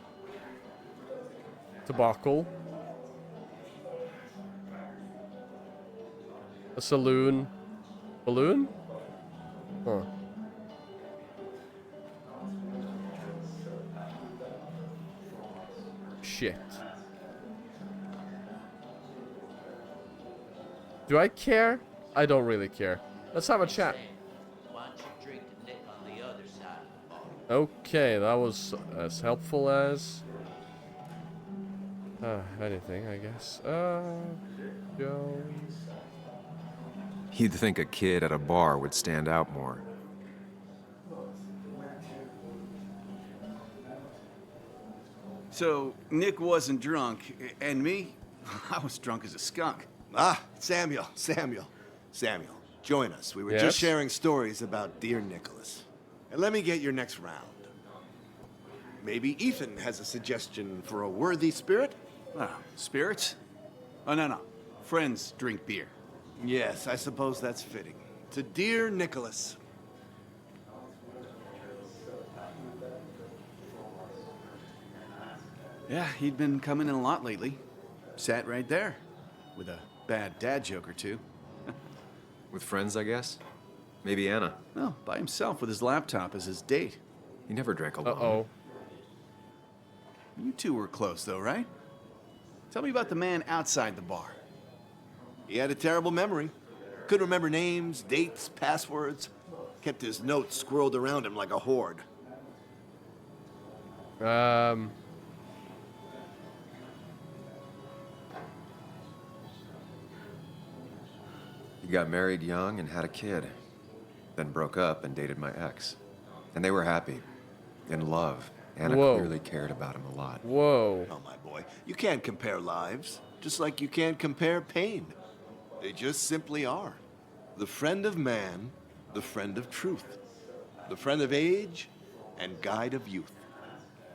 debacle. A saloon. Balloon? Huh. Shit. Do I care? I don't really care. Let's have a chat. Okay, that was as helpful as anything, I guess. Joe. You'd think a kid at a bar would stand out more. So, Nick wasn't drunk, and me? I was drunk as a skunk. Ah, Samuel. Join us. We were Yes? just sharing stories about dear Nicholas. And let me get your next round. Maybe Ethan has a suggestion for a worthy spirit? Ah, spirits? Oh, no. Friends drink beer. Yes, I suppose that's fitting. To dear Nicholas. Yeah, he'd been coming in a lot lately. Sat right there, with a bad dad joke or two. With friends, I guess? Maybe Anna. No, by himself with his laptop as his date. He never drank alone. Uh-oh. You two were close, though, right? Tell me about the man outside the bar. He had a terrible memory. Couldn't remember names, dates, passwords. Kept his notes squirreled around him like a hoard. He got married young and had a kid. Then broke up and dated my ex. And they were happy. In love. Anna Whoa. clearly cared about him a lot. Whoa. Oh, my boy. You can't compare lives, just like you can't compare pain. They just simply are. The friend of man, the friend of truth. The friend of age, and guide of youth.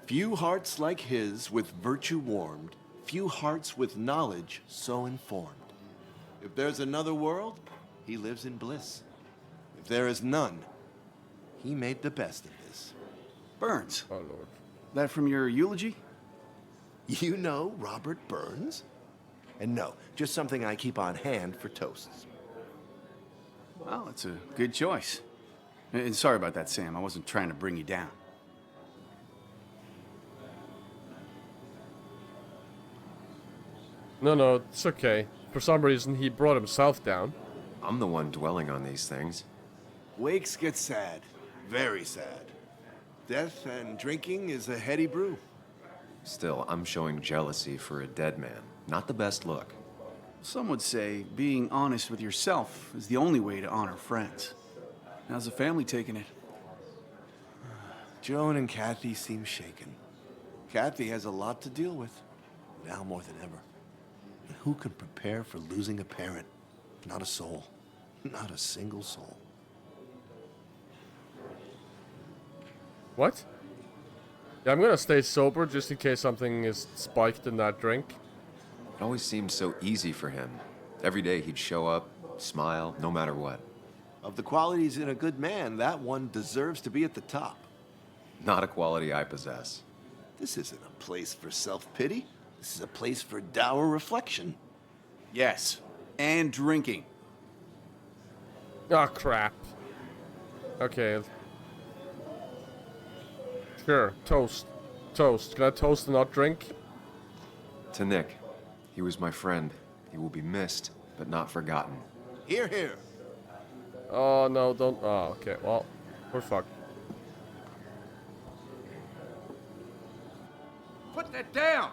Few hearts like his with virtue warmed, few hearts with knowledge so informed. If there's another world, he lives in bliss. If there is none, he made the best of this. Burns. Oh, Lord. That from your eulogy? You know Robert Burns? And no, just something I keep on hand for toasts. Well, it's a good choice. And sorry about that, Sam. I wasn't trying to bring you down. No, it's okay. For some reason, he brought himself down. I'm the one dwelling on these things. Wakes get sad. Very sad. Death and drinking is a heady brew. Still, I'm showing jealousy for a dead man. Not the best look. Some would say being honest with yourself is the only way to honor friends. How's the family taking it? Joan and Kathy seem shaken. Kathy has a lot to deal with, now more than ever. And who can prepare for losing a parent? Not a soul. Not a single soul. What? Yeah, I'm gonna stay sober just in case something is spiked in that drink. It always seemed so easy for him. Every day he'd show up, smile, no matter what. Of the qualities in a good man, that one deserves to be at the top. Not a quality I possess. This isn't a place for self-pity. This is a place for dour reflection. Yes, and drinking. Oh, crap. Okay. Sure, toast. Toast. Can I toast and not drink? To Nick. He was my friend. He will be missed, but not forgotten. Hear, hear. Oh, no, don't. Oh, okay. Well, we're fucked. Put that down!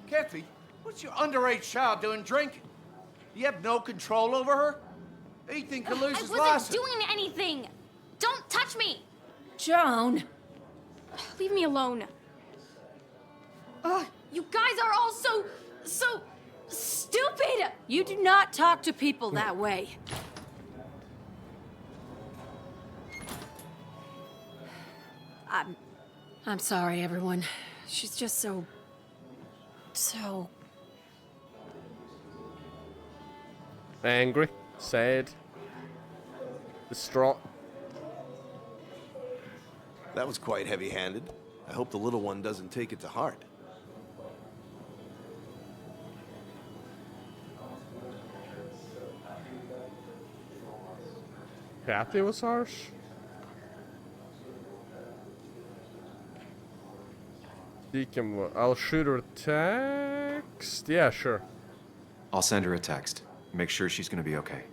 Kathy, what's your underage child doing drinking? You have no control over her? Ethan could lose I his wasn't license. doing anything! Don't touch me! Joan! Leave me alone. Ugh, you guys are all so stupid! You do not talk to people that way. I'm sorry, everyone. She's just so angry, sad, distraught. That was quite heavy-handed. I hope the little one doesn't take it to heart. Kathy was harsh? Deacon, I'll shoot her a text. Yeah, sure. I'll send her a text. Make sure she's gonna be okay.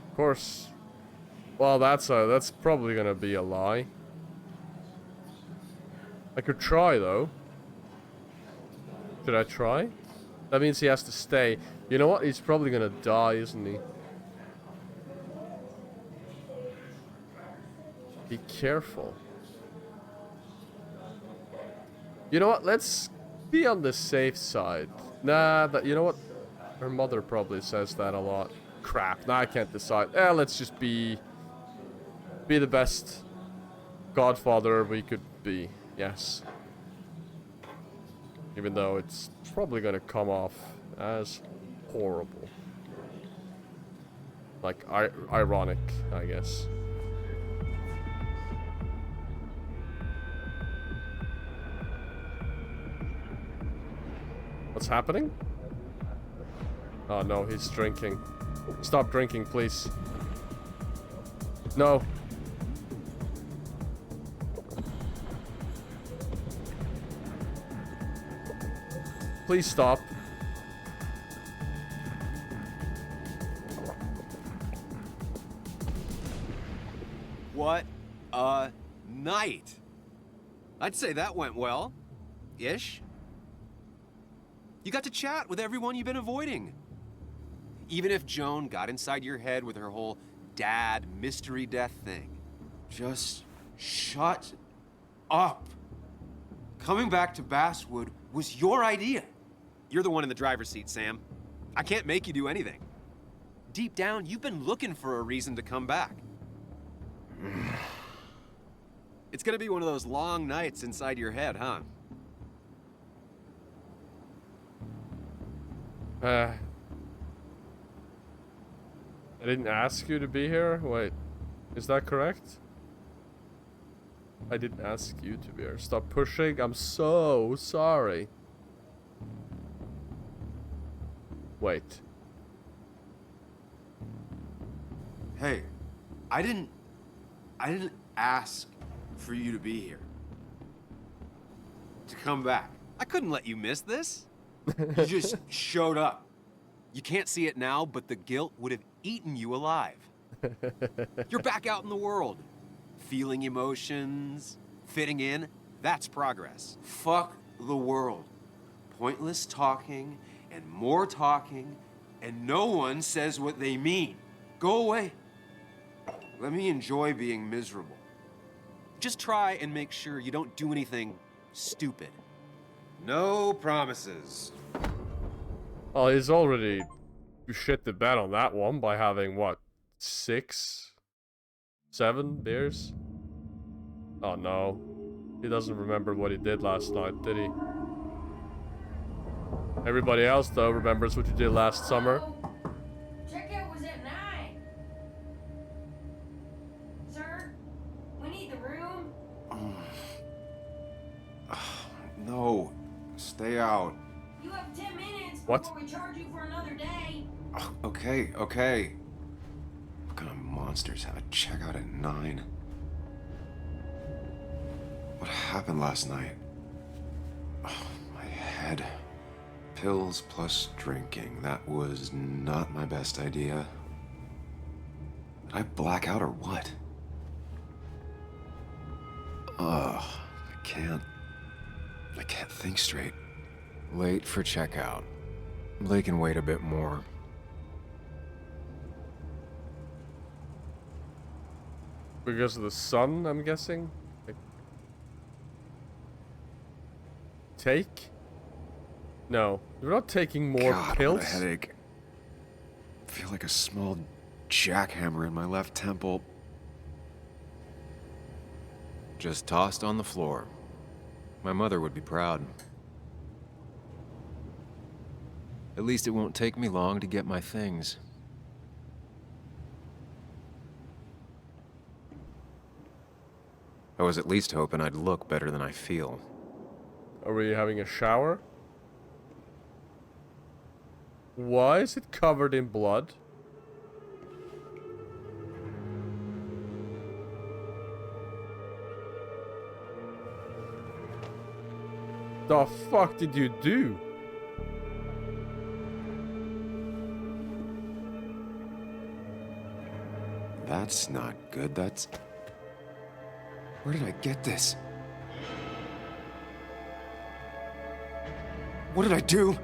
Of course. Well, that's probably gonna be a lie. I could try though. Should I try? That means he has to stay. You know what? He's probably gonna die, isn't he? Be careful. You know what? Let's be on the safe side. Nah, you know what? Her mother probably says that a lot. Crap. Nah, I can't decide. Let's just be the best godfather we could be. Yes. Even though it's probably gonna come off as horrible. Like, ironic, I guess. What's happening? Oh no, he's drinking. Stop drinking, please. No. Please stop. What a night! I'd say that went well. Ish. You got to chat with everyone you've been avoiding. Even if Joan got inside your head with her whole dad mystery death thing. Just shut up. Coming back to Basswood was your idea. You're the one in the driver's seat, Sam. I can't make you do anything. Deep down, you've been looking for a reason to come back. It's gonna be one of those long nights inside your head, huh? I didn't ask you to be here? Wait, is that correct? I didn't ask you to be here. Stop pushing. I'm so sorry. Wait. Hey, I didn't ask for you to be here. To come back. I couldn't let you miss this. You just showed up. You can't see it now, but the guilt would have eaten you alive. You're back out in the world. Feeling emotions, fitting in, that's progress. Fuck the world. Pointless talking and more talking, and no one says what they mean. Go away. Let me enjoy being miserable. Just try and make sure you don't do anything stupid. No promises. Oh, he's already shit the bed on that one by having, what, 6, 7 beers? Oh no. He doesn't remember what he did last night, did he? Everybody else, though, remembers what you did last summer. Checkout was at 9. Sir, we need the room. No, stay out. You have 10 minutes What? before we charge you for another day. Okay, okay. What kind of monsters have a checkout at 9? What happened last night? Oh, my head. Pills plus drinking. That was not my best idea. Did I black out or what? Ugh, I can't think straight. Late for checkout. They can wait a bit more. Because of the sun, I'm guessing? Like, take? No, you're not taking more God, pills. what a headache. I feel like a small jackhammer in my left temple. Just tossed on the floor. My mother would be proud. At least it won't take me long to get my things. I was at least hoping I'd look better than I feel. Are we having a shower? Why is it covered in blood? The fuck did you do? That's not good. That's... Where did I get this? What did I do?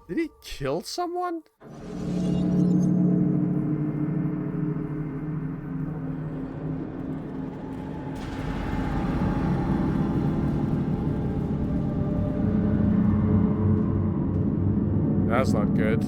Did he kill someone? That's not good.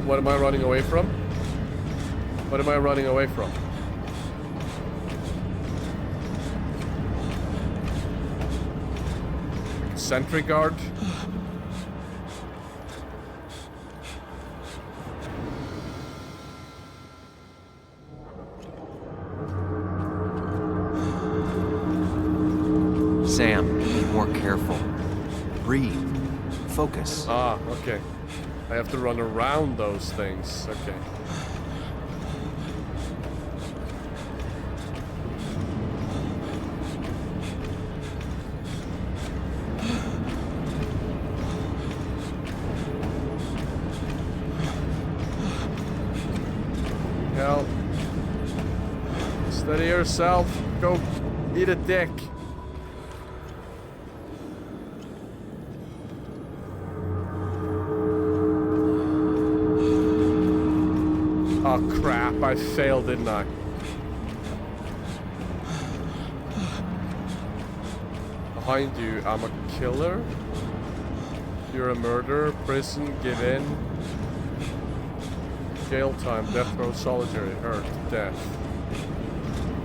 What am I running away from? What am I running away from? Sentry guard? Sam, be more careful. Breathe. Focus. Ah, okay. I have to run around those things. Okay. Help. Steady yourself. Go eat a dick. Oh crap, I failed, didn't I? Behind you, I'm a killer. You're a murderer, prison, give in. Jail time, death row, solitary, hurt, death.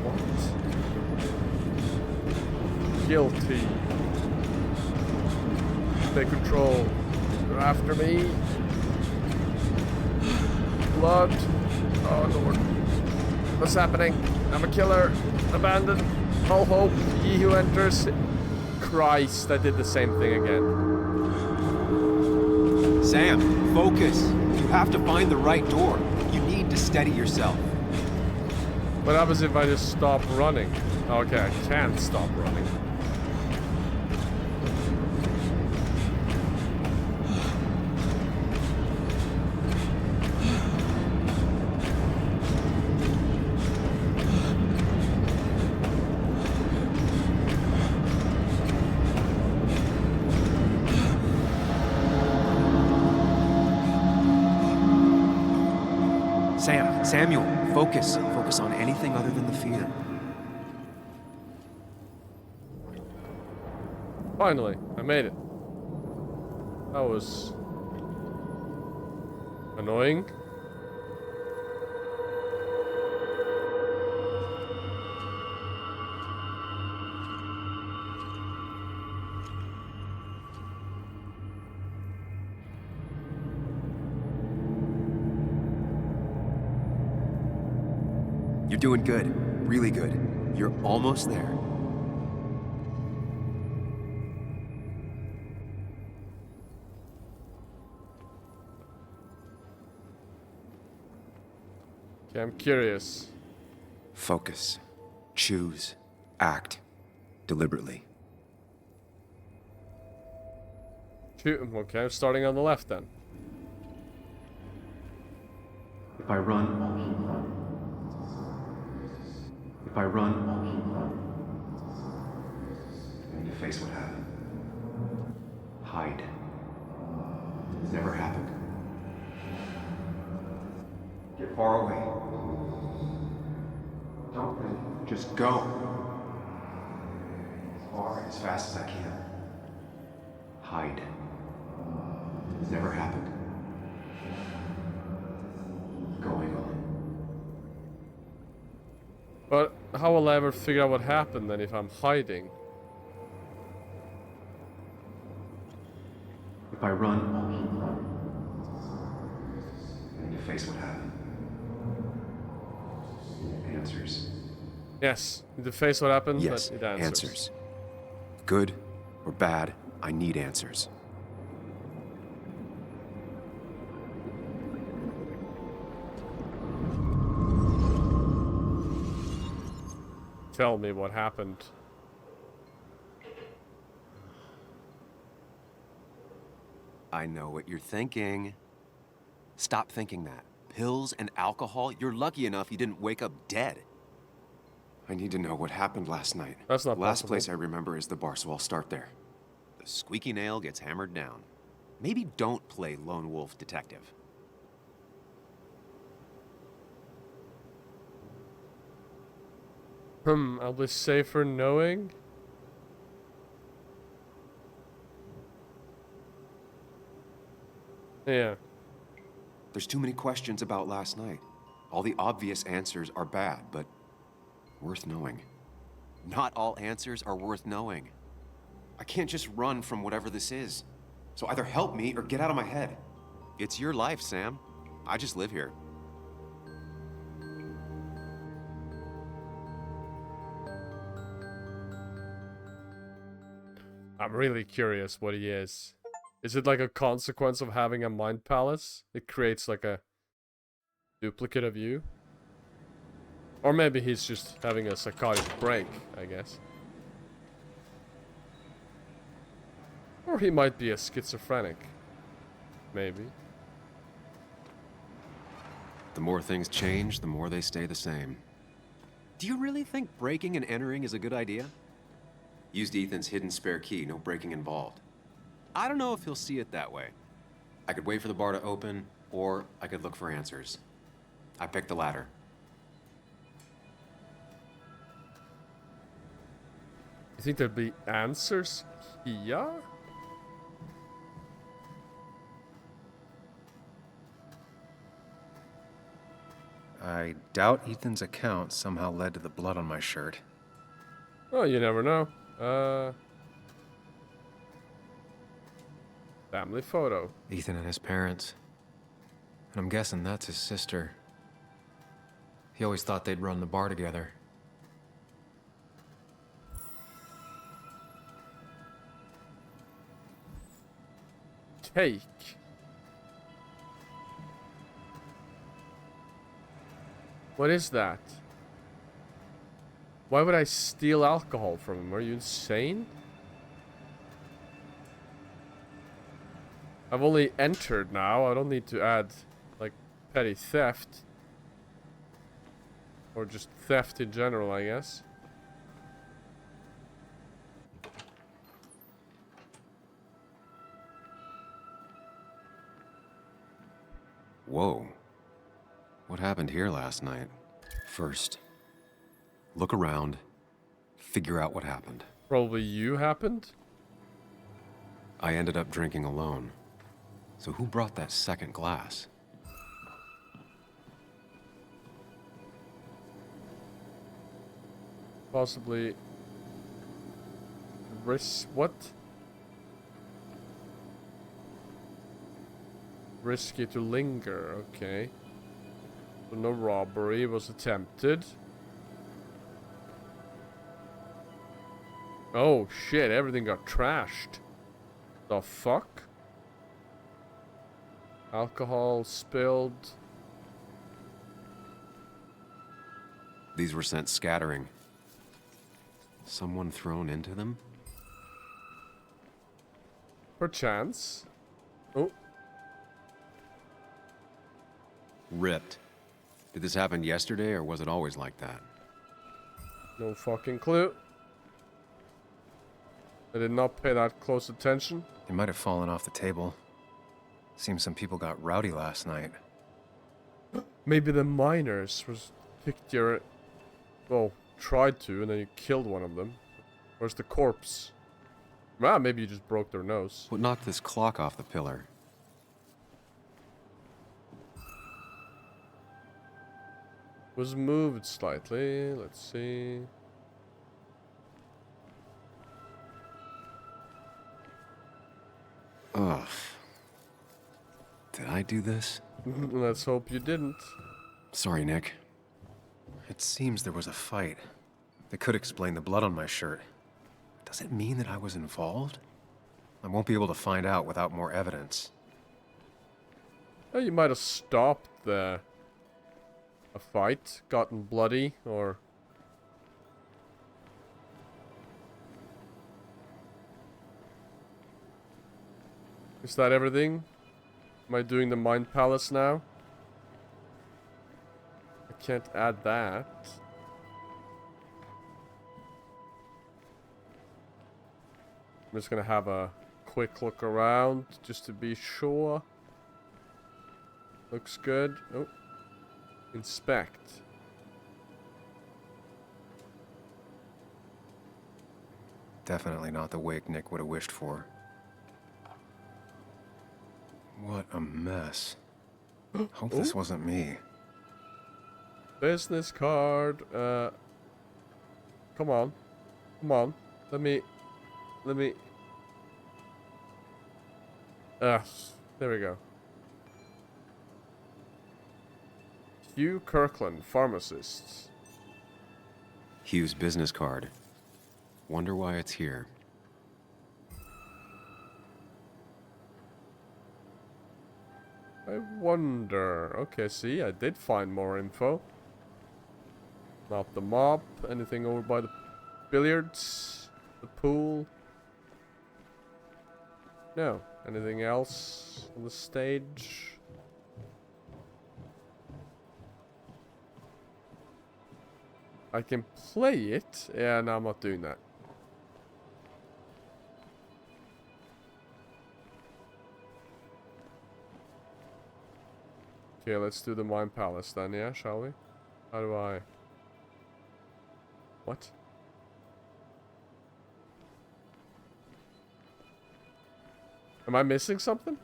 What? Guilty. Take control. They're after me. Blood. Oh lord. What's happening? I'm a killer. Abandoned. All hope. Ye who enters. Christ, I did the same thing again. Sam, focus. You have to find the right door. You need to steady yourself. What happens if I just stop running? Okay, I can't stop running. Samuel, focus. Focus on anything other than the fear. Finally, I made it. That was annoying. You're doing good. Really good. You're almost there. Okay, I'm curious. Focus. Choose. Act. Deliberately. Okay, I'm starting on the left then. If I run, I'll keep running. If I run, I'll keep running. I need to face what happened. Hide. It's never happened. Get far away. Don't think. Just go. As far, as fast as I can. Hide. It's never happened. Going on. But how will I ever figure out what happened then if I'm hiding? If I run, I'll keep running. I need to face what happened. Answers. Yes, need to face what happened, Yes, but it answers. answers. Good or bad, I need answers. Tell me what happened. I know what you're thinking. Stop thinking that. Pills and alcohol? You're lucky enough you didn't wake up dead. I need to know what happened last night. That's not The last possible. place I remember is the bar, so I'll start there. The squeaky nail gets hammered down. Maybe don't play lone wolf detective. I'll be safer knowing. Yeah. There's too many questions about last night. All the obvious answers are bad, but worth knowing. Not all answers are worth knowing. I can't just run from whatever this is. So either help me or get out of my head. It's your life, Sam. I just live here. I'm really curious what he is. Is it like a consequence of having a mind palace? It creates like a duplicate of you? Or maybe he's just having a psychotic break, I guess. Or he might be a schizophrenic. Maybe. The more things change, the more they stay the same. Do you really think breaking and entering is a good idea? Used Ethan's hidden spare key, no breaking involved. I don't know if he'll see it that way. I could wait for the bar to open, or I could look for answers. I picked the latter. You think there'd be answers here? I doubt Ethan's account somehow led to the blood on my shirt. Well, you never know. Family photo. Ethan and his parents. And I'm guessing that's his sister. He always thought they'd run the bar together. Cake. What is that? Why would I steal alcohol from him? Are you insane? I've only entered now. I don't need to add, like, petty theft. Or just theft in general, I guess. Whoa. What happened here last night? First, look around, figure out what happened. Probably you happened? I ended up drinking alone. So who brought that second glass? Possibly... What? Risky to linger, okay. So no robbery was attempted. Oh shit, everything got trashed. The fuck? Alcohol spilled. These were sent scattering. Someone thrown into them? Perchance. Oh. Ripped. Did this happen yesterday, or was it always like that? No fucking clue. I did not pay that close attention. They might have fallen off the table. Seems some people got rowdy last night. Maybe the miners was picked your... Well, tried to, and then you killed one of them. Where's the corpse? Ah, maybe you just broke their nose. What knocked this clock off the pillar? Was moved slightly. Let's see. Ugh. Did I do this? Let's hope you didn't. Sorry, Nick. It seems there was a fight. That could explain the blood on my shirt. Does it mean that I was involved? I won't be able to find out without more evidence. Oh, you might have stopped a fight, gotten bloody, or... Is that everything? Am I doing the Mind Palace now? I can't add that. I'm just gonna have a quick look around just to be sure. Looks good. Oh. Inspect. Definitely not the wake Nick would have wished for. What a mess. Hope this wasn't me. Business card. Come on. Come on. Let me... there we go. Hugh Kirkland, pharmacist. Hugh's business card. Wonder why it's here. I wonder. Okay, see, I did find more info. Not the mop. Anything over by the billiards? The pool? No. Anything else on the stage? I can play it. Yeah, no, I'm not doing that. Okay, let's do the Mind Palace then, yeah, shall we? How do I... What? Am I missing something?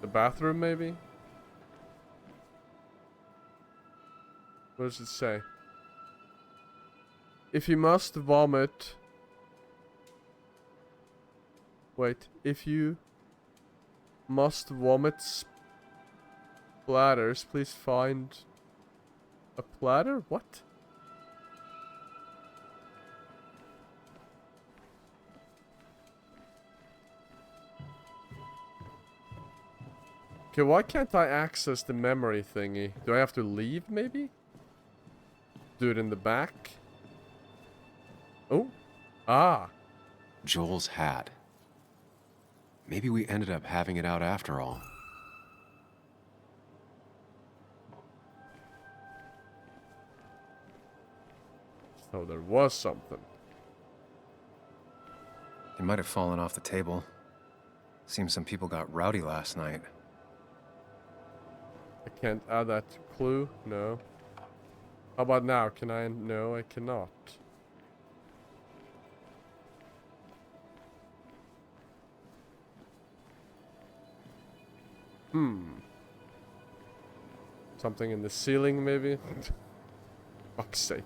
The bathroom, maybe? What does it say? If you must vomit... Wait, if you must vomit splatters, please find a platter? What? Okay, why can't I access the memory thingy? Do I have to leave, maybe? Do it in the back? Oh. Ah. Joel's hat. Maybe we ended up having it out after all. So there was something. They might have fallen off the table. Seems some people got rowdy last night. I can't add that clue. No. How about now? Can I? No, I cannot. Something in the ceiling, maybe? Fuck's sake.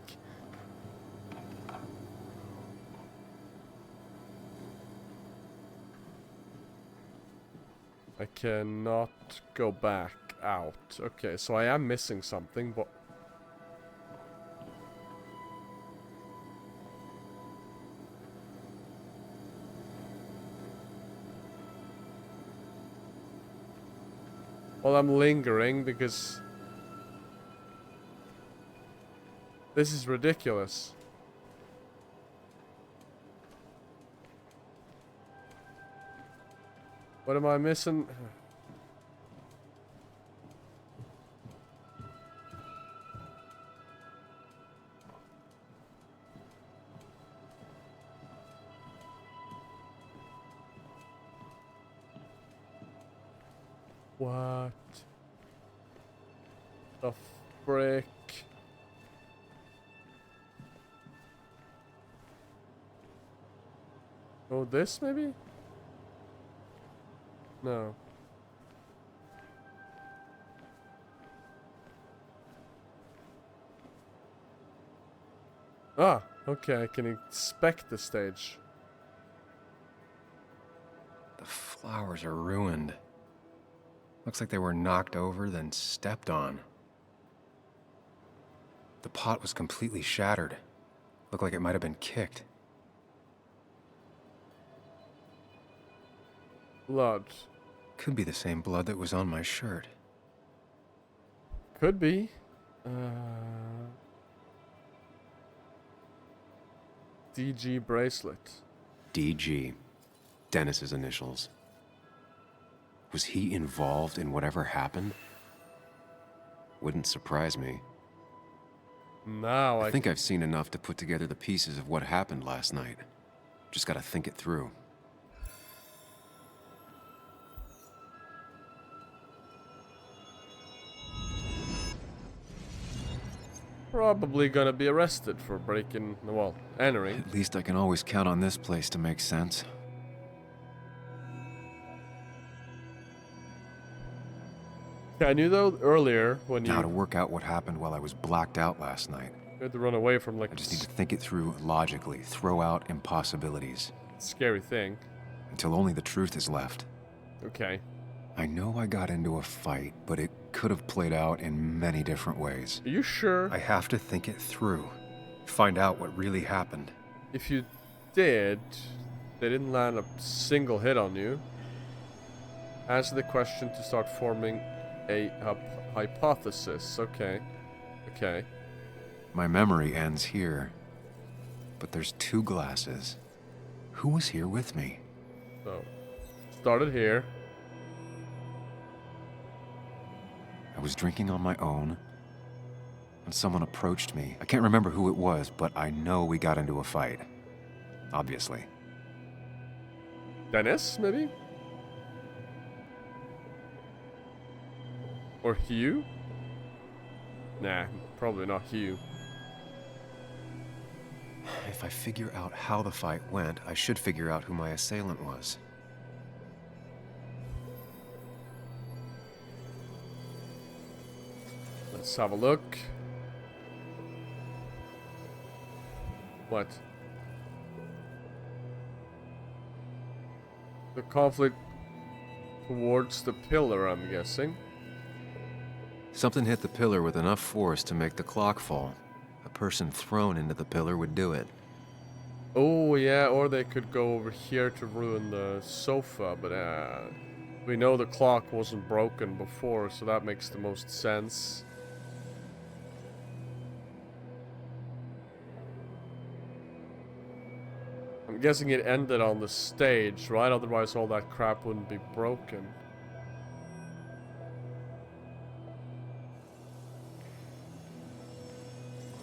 I cannot go back out. Okay, so I am missing something, but... Well, I'm lingering because... This is ridiculous. What am I missing? What the frick? Oh, this maybe? No. Ah, okay, I can inspect the stage. The flowers are ruined. Looks like they were knocked over, then stepped on. The pot was completely shattered. Looked like it might have been kicked. Blood. Could be the same blood that was on my shirt. Could be. DG bracelet. DG. Dennis's initials. Was he involved in whatever happened? Wouldn't surprise me. Now I think I've seen enough to put together the pieces of what happened last night. Just gotta think it through. Probably gonna be arrested for breaking, well, entering. At least I can always count on this place to make sense. Yeah, I knew though earlier when you... Now to work out what happened while I was blacked out last night. You had to run away from like... I just need to think it through logically, throw out impossibilities. Scary thing. Until only the truth is left. Okay. I know I got into a fight, but it could have played out in many different ways. Are you sure? I have to think it through. Find out what really happened. If you did, they didn't land a single hit on you. Answer the question to start forming a hypothesis. Okay. Okay. My memory ends here. But there's two glasses. Who was here with me? So, started here. I was drinking on my own, and someone approached me. I can't remember who it was, but I know we got into a fight. Obviously. Dennis, maybe? Or Hugh? Nah, probably not Hugh. If I figure out how the fight went, I should figure out who my assailant was. Let's have a look. What? The conflict towards the pillar, I'm guessing. Something hit the pillar with enough force to make the clock fall. A person thrown into the pillar would do it. Oh yeah, or they could go over here to ruin the sofa, but we know the clock wasn't broken before, so that makes the most sense. I'm guessing it ended on the stage, right? Otherwise all that crap wouldn't be broken.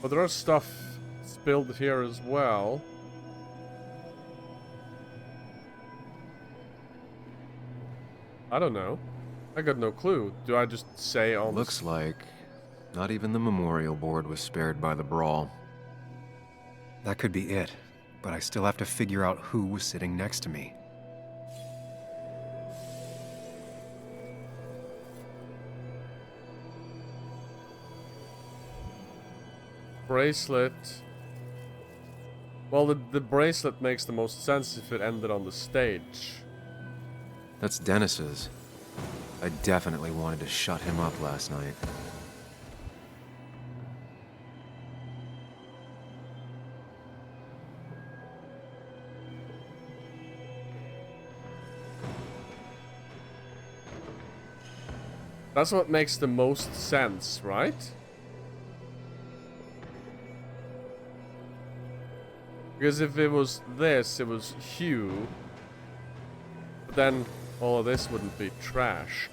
But there is stuff spilled here as well. I don't know. I got no clue. Do I just say all this? Looks like not even the memorial board was spared by the brawl. That could be it, but I still have to figure out who was sitting next to me. Bracelet. Well, the bracelet makes the most sense if it ended on the stage. That's Dennis's. I definitely wanted to shut him up last night. That's what makes the most sense, right? Because if it was this, it was Hugh. But then all of this wouldn't be trashed.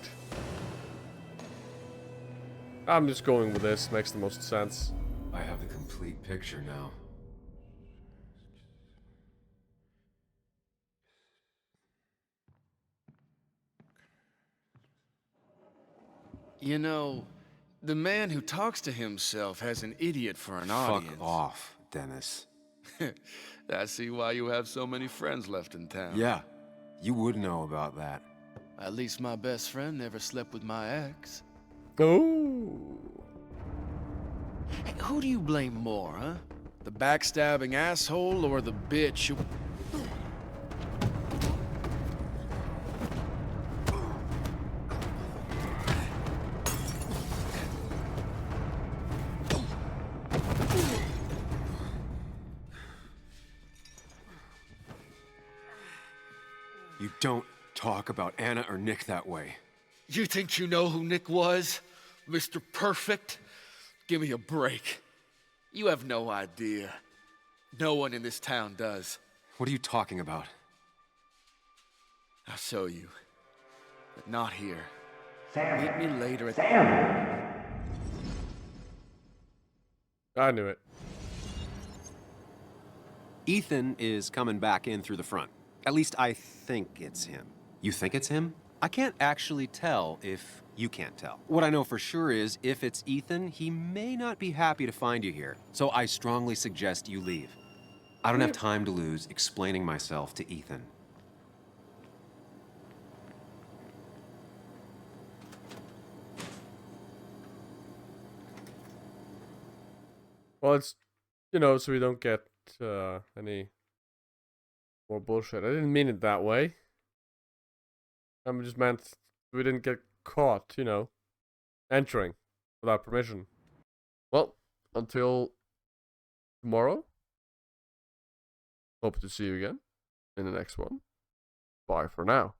I'm just going with this, makes the most sense. I have the complete picture now. You know, the man who talks to himself has an idiot for an audience. Fuck off, Dennis. I see why you have so many friends left in town. Yeah, you would know about that. At least my best friend never slept with my ex. Oh. Hey, who do you blame more, huh? The backstabbing asshole or the bitch who... You don't talk about Anna or Nick that way. You think you know who Nick was? Mr. Perfect? Give me a break. You have no idea. No one in this town does. What are you talking about? I'll show you. But not here. Sam. Meet me later at Sam. I knew it. Ethan is coming back in through the front. At least I think it's him. You think it's him? I can't actually tell if you can't tell. What I know for sure is if it's Ethan, he may not be happy to find you here. So I strongly suggest you leave. I don't have time to lose explaining myself to Ethan. Well, it's, you know, so we don't get any more bullshit. I didn't mean it that way. I just meant we didn't get caught, you know, entering without permission. Well, until tomorrow. Hope to see you again in the next one. Bye for now.